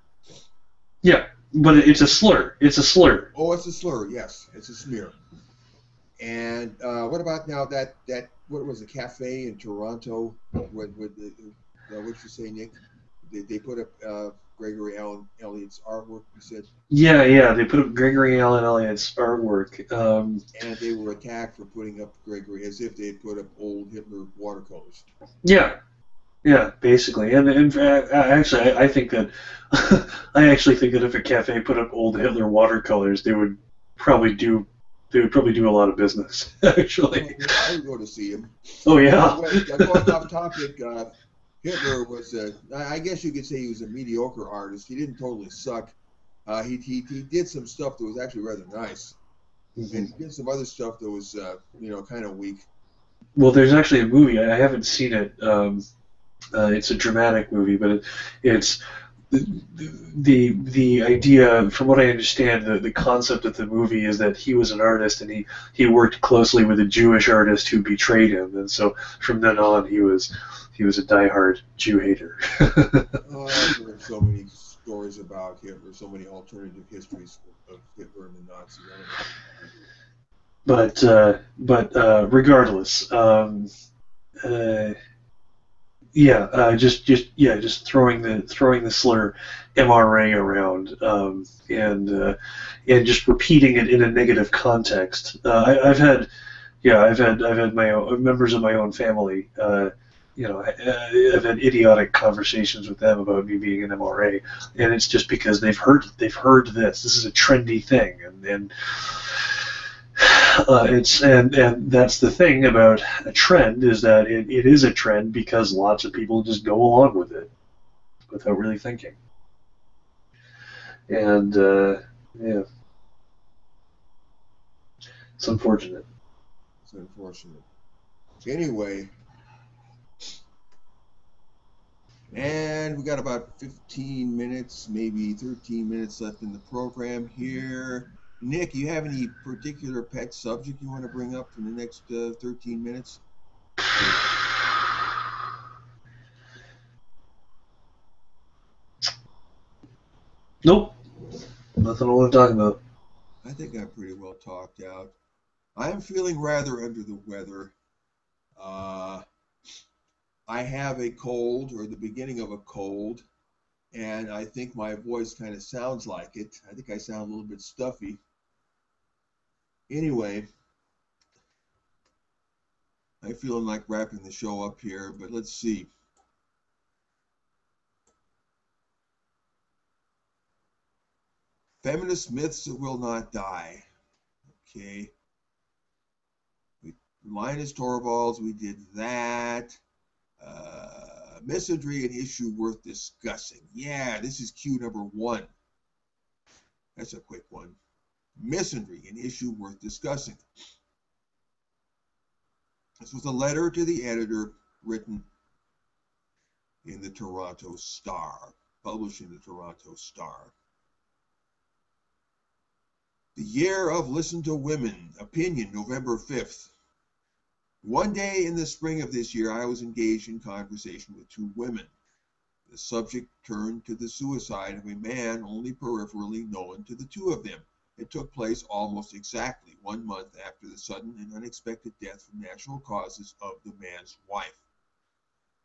S3: Yeah, but it's a slur. It's a slur.
S1: Oh, it's a slur, yes. It's a smear. And what about now that what was a cafe in Toronto? What you say, Nick? They put up Gregory Allen Elliott's artwork, you said?
S3: Yeah, they put up Gregory Allen Elliott's artwork.
S1: And they were attacked for putting up Gregory as if they had put up old Hitler watercolors.
S3: Yeah, basically, and actually, I think that if a cafe put up old Hitler watercolors, they would probably do a lot of business. Actually,
S1: I would go to see him.
S3: Oh yeah.
S1: Going off topic, Hitler was I guess you could say he was a mediocre artist. He didn't totally suck. He did some stuff that was actually rather nice, and he did some other stuff that was kind of weak.
S3: Well, there's actually a movie. I haven't seen it. It's a dramatic movie, but it's the idea, from what I understand, the concept of the movie is that he was an artist and he worked closely with a Jewish artist who betrayed him, and so from then on he was a diehard Jew hater.
S1: I've heard so many stories about Hitler, so many alternative histories of Hitler and the Nazis.
S3: But regardless, just throwing the slur MRA around, and just repeating it in a negative context. I've had my own, members of my own family. I've had idiotic conversations with them about me being an MRA, and it's just because they've heard this. This is a trendy thing, and that's the thing about a trend, is that it is a trend because lots of people just go along with it without really thinking. And it's unfortunate.
S1: It's unfortunate. Anyway, and we got about 15 minutes, maybe 13 minutes left in the program here. Nick, you have any particular pet subject you want to bring up in the next 13 minutes?
S3: Nope. Nothing I want to talk about.
S1: I think I'm pretty well talked out. I am feeling rather under the weather. I have a cold, or the beginning of a cold, and I think my voice kind of sounds like it. I think I sound a little bit stuffy. Anyway, I'm feeling like wrapping the show up here, but let's see. Feminist myths that will not die. Okay. Linus Torvalds, we did that. Misandry, an issue worth discussing. Yeah, this is cue number 1. That's a quick one. Misandry, an issue worth discussing. This was a letter to the editor written in the Toronto Star, published in the Toronto Star. The Year of Listen to Women, opinion, November 5th. One day in the spring of this year, I was engaged in conversation with 2 women. The subject turned to the suicide of a man only peripherally known to the 2 of them. It took place almost exactly 1 month after the sudden and unexpected death from natural causes of the man's wife.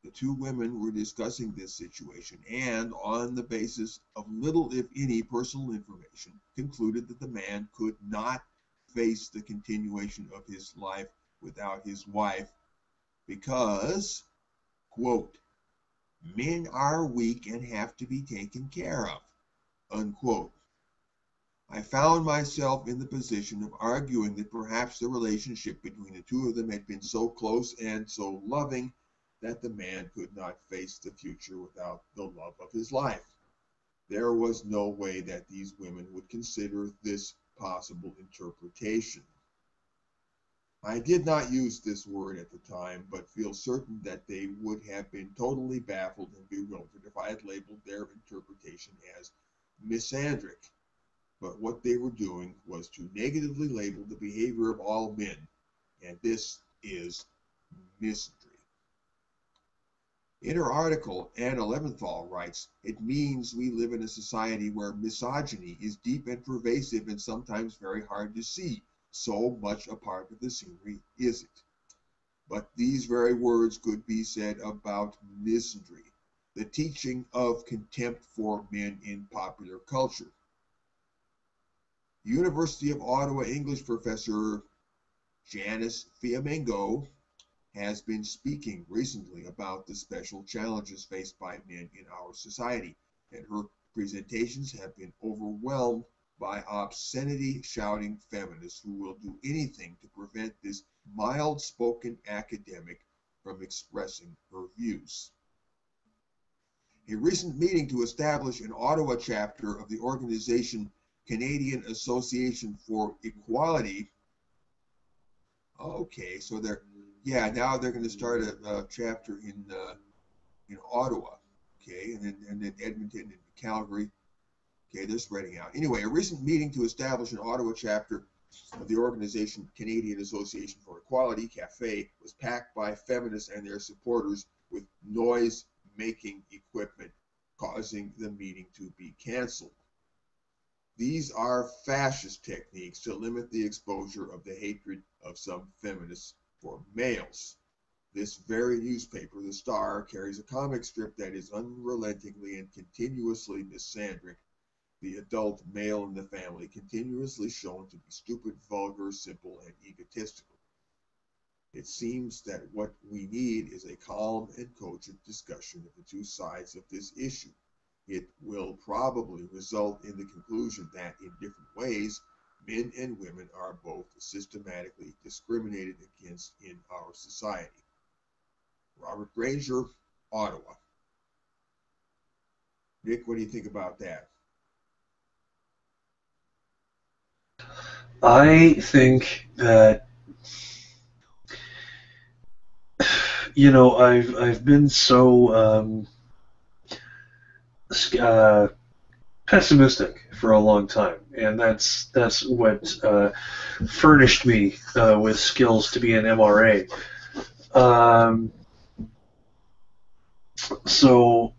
S1: The 2 women were discussing this situation and, on the basis of little, if any, personal information, concluded that the man could not face the continuation of his life without his wife because, quote, men are weak and have to be taken care of, unquote. I found myself in the position of arguing that perhaps the relationship between the 2 of them had been so close and so loving that the man could not face the future without the love of his life. There was no way that these women would consider this possible interpretation. I did not use this word at the time, but feel certain that they would have been totally baffled and bewildered if I had labeled their interpretation as misandric. But what they were doing was to negatively label the behavior of all men, and this is misandry. In her article, Anna Leventhal writes, it means we live in a society where misogyny is deep and pervasive and sometimes very hard to see. So much a part of the scenery is it. But these very words could be said about misandry, the teaching of contempt for men in popular culture. University of Ottawa English professor Janice Fiamengo has been speaking recently about the special challenges faced by men in our society, and her presentations have been overwhelmed by obscenity-shouting feminists who will do anything to prevent this mild-spoken academic from expressing her views. A recent meeting to establish an Ottawa chapter of the organization Canadian Association for Equality. Okay, so now they're going to start a chapter in Ottawa. okay, and then Edmonton and Calgary. Okay, they're spreading out. Anyway, a recent meeting to establish an Ottawa chapter of the organization Canadian Association for Equality, CAFE, was packed by feminists and their supporters with noise-making equipment, causing the meeting to be canceled. These are fascist techniques to limit the exposure of the hatred of some feminists for males. This very newspaper, The Star, carries a comic strip that is unrelentingly and continuously misandric the adult male in the family, continuously shown to be stupid, vulgar, simple, and egotistical. It seems that what we need is a calm and cogent discussion of the two sides of this issue. It will probably result in the conclusion that, in different ways, men and women are both systematically discriminated against in our society. Robert Granger, Ottawa. Nick, what do you think about that?
S3: I think that, you know, I've been so pessimistic for a long time, and that's what furnished me with skills to be an MRA. So,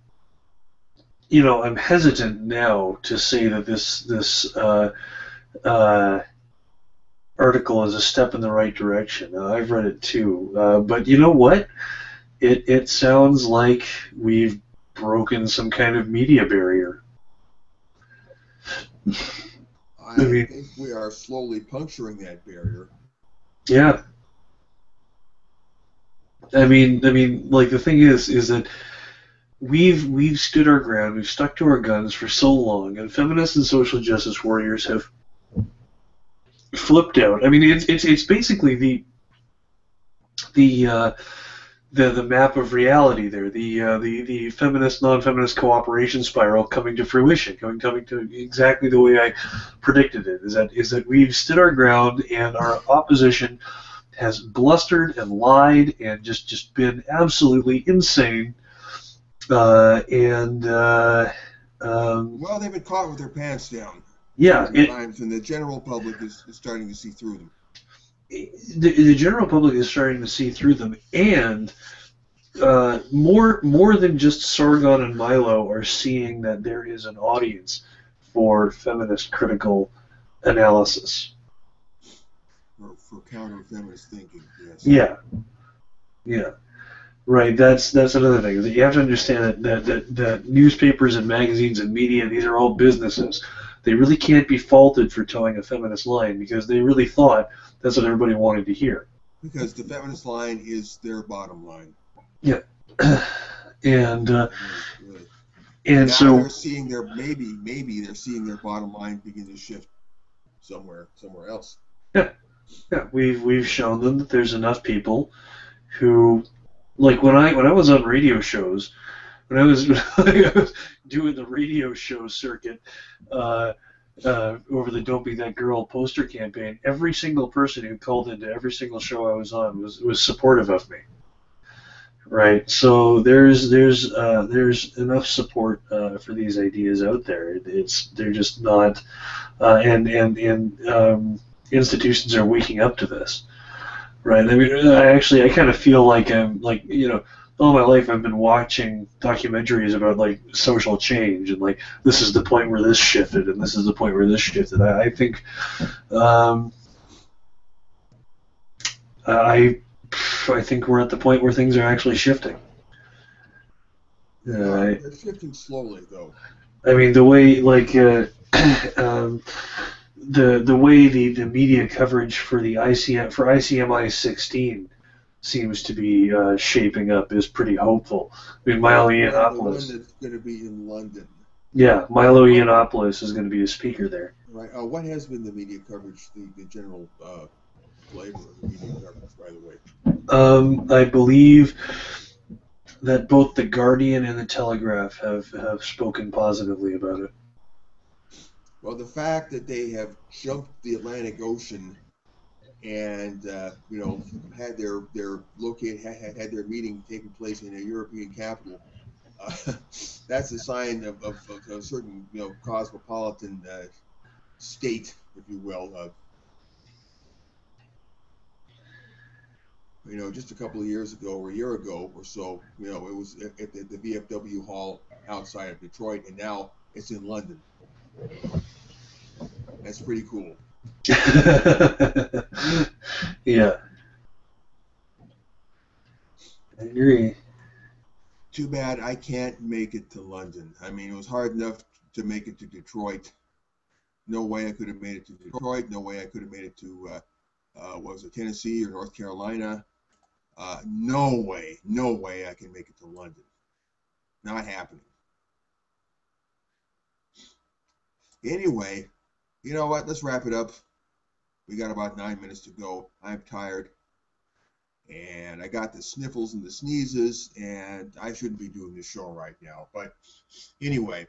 S3: you know, I'm hesitant now to say that this article is a step in the right direction. I've read it too, but you know what? It sounds like we've broken some kind of media barrier.
S1: I think we are slowly puncturing that barrier.
S3: Yeah. I mean, like, the thing is that we've stood our ground, we've stuck to our guns for so long, and feminists and social justice warriors have flipped out. I mean, it's basically the map of reality there, the feminist non-feminist cooperation spiral coming to fruition, coming to exactly the way I predicted it. Is that we've stood our ground, and our opposition has blustered and lied and just been absolutely insane.
S1: Well, they've been caught with their pants down.
S3: Yeah,
S1: times, and the general public is starting to see through them.
S3: The general public is starting to see through them, and more than just Sargon and Milo are seeing that there is an audience for feminist critical analysis.
S1: For counter-feminist thinking, yes.
S3: Yeah. Right, that's another thing. Is that you have to understand that newspapers and magazines and media, these are all businesses. They really can't be faulted for towing a feminist line, because they really thought that's what everybody wanted to hear.
S1: Because the feminist line is their bottom line.
S3: Yeah, and
S1: now
S3: so
S1: they're seeing maybe they're seeing their bottom line begin to shift somewhere else.
S3: Yeah, we've shown them that there's enough people who, like, when I was on radio shows, when I was doing the radio show circuit over the "Don't Be That Girl" poster campaign, every single person who called into every single show I was on was supportive of me. Right, so there's enough support for these ideas out there. They're just not, and institutions are waking up to this. Right, I mean, I kind of feel like I'm like, you know, all my life I've been watching documentaries about, like, social change, and, like, this is the point where this shifted, and this is the point where this shifted. I think I think we're at the point where things are actually shifting.
S1: They're shifting slowly, though.
S3: I mean, the way, like, the way the media coverage for the ICMI 16 seems to be shaping up is pretty hopeful. I mean, Milo Yiannopoulos.
S1: The one that's going to be in London.
S3: Yeah, Milo Yiannopoulos is going to be a speaker there.
S1: Right. What has been the media coverage, the general flavor of the media coverage, by the way?
S3: I believe that both the Guardian and the Telegraph have spoken positively about it.
S1: Well, the fact that they have jumped the Atlantic Ocean and had their meeting taking place in a European capital That's a sign of a certain, cosmopolitan state, if you will. Just a couple of years ago or a year ago or so, it was at the VFW hall outside of Detroit, and now it's in London. That's pretty cool.
S3: Yeah. I agree.
S1: Too bad I can't make it to London. I mean, it was hard enough to make it to Detroit. No way I could have made it to Detroit. No way I could have made it to, was it Tennessee or North Carolina? No way I can make it to London. Not happening. Anyway, you know what? Let's wrap it up. We got about 9 minutes to go. I'm tired. And I got the sniffles and the sneezes, and I shouldn't be doing this show right now. But anyway,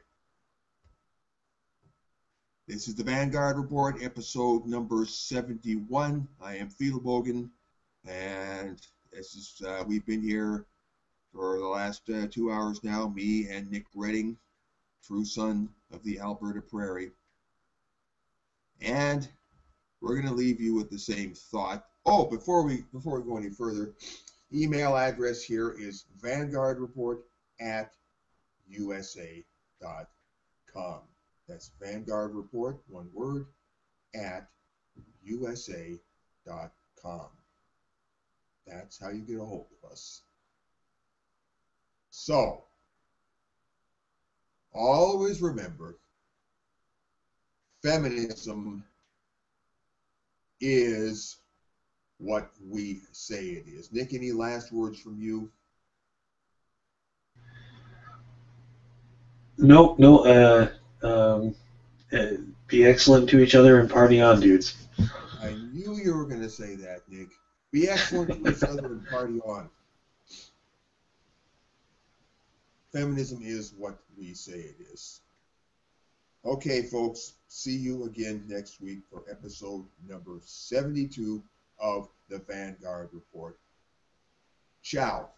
S1: this is the Vanguard Report, episode number 71. I am Fiedelbogen, and this is we've been here for the last 2 hours now, me and Nick Redding, true son of the Alberta Prairie. And we're going to leave you with the same thought. Oh, before we go any further, email address here is vanguardreport@usa.com. That's Vanguard Report, one word, @usa.com. That's how you get a hold of us. So, always remember, feminism is what we say it is. Nick, any last words from you?
S3: No. Be excellent to each other and party on, dudes.
S1: I knew you were going to say that, Nick. Be excellent to each other and party on. Feminism is what we say it is. Okay, folks, see you again next week for episode number 72 of the Vanguard Report. Ciao.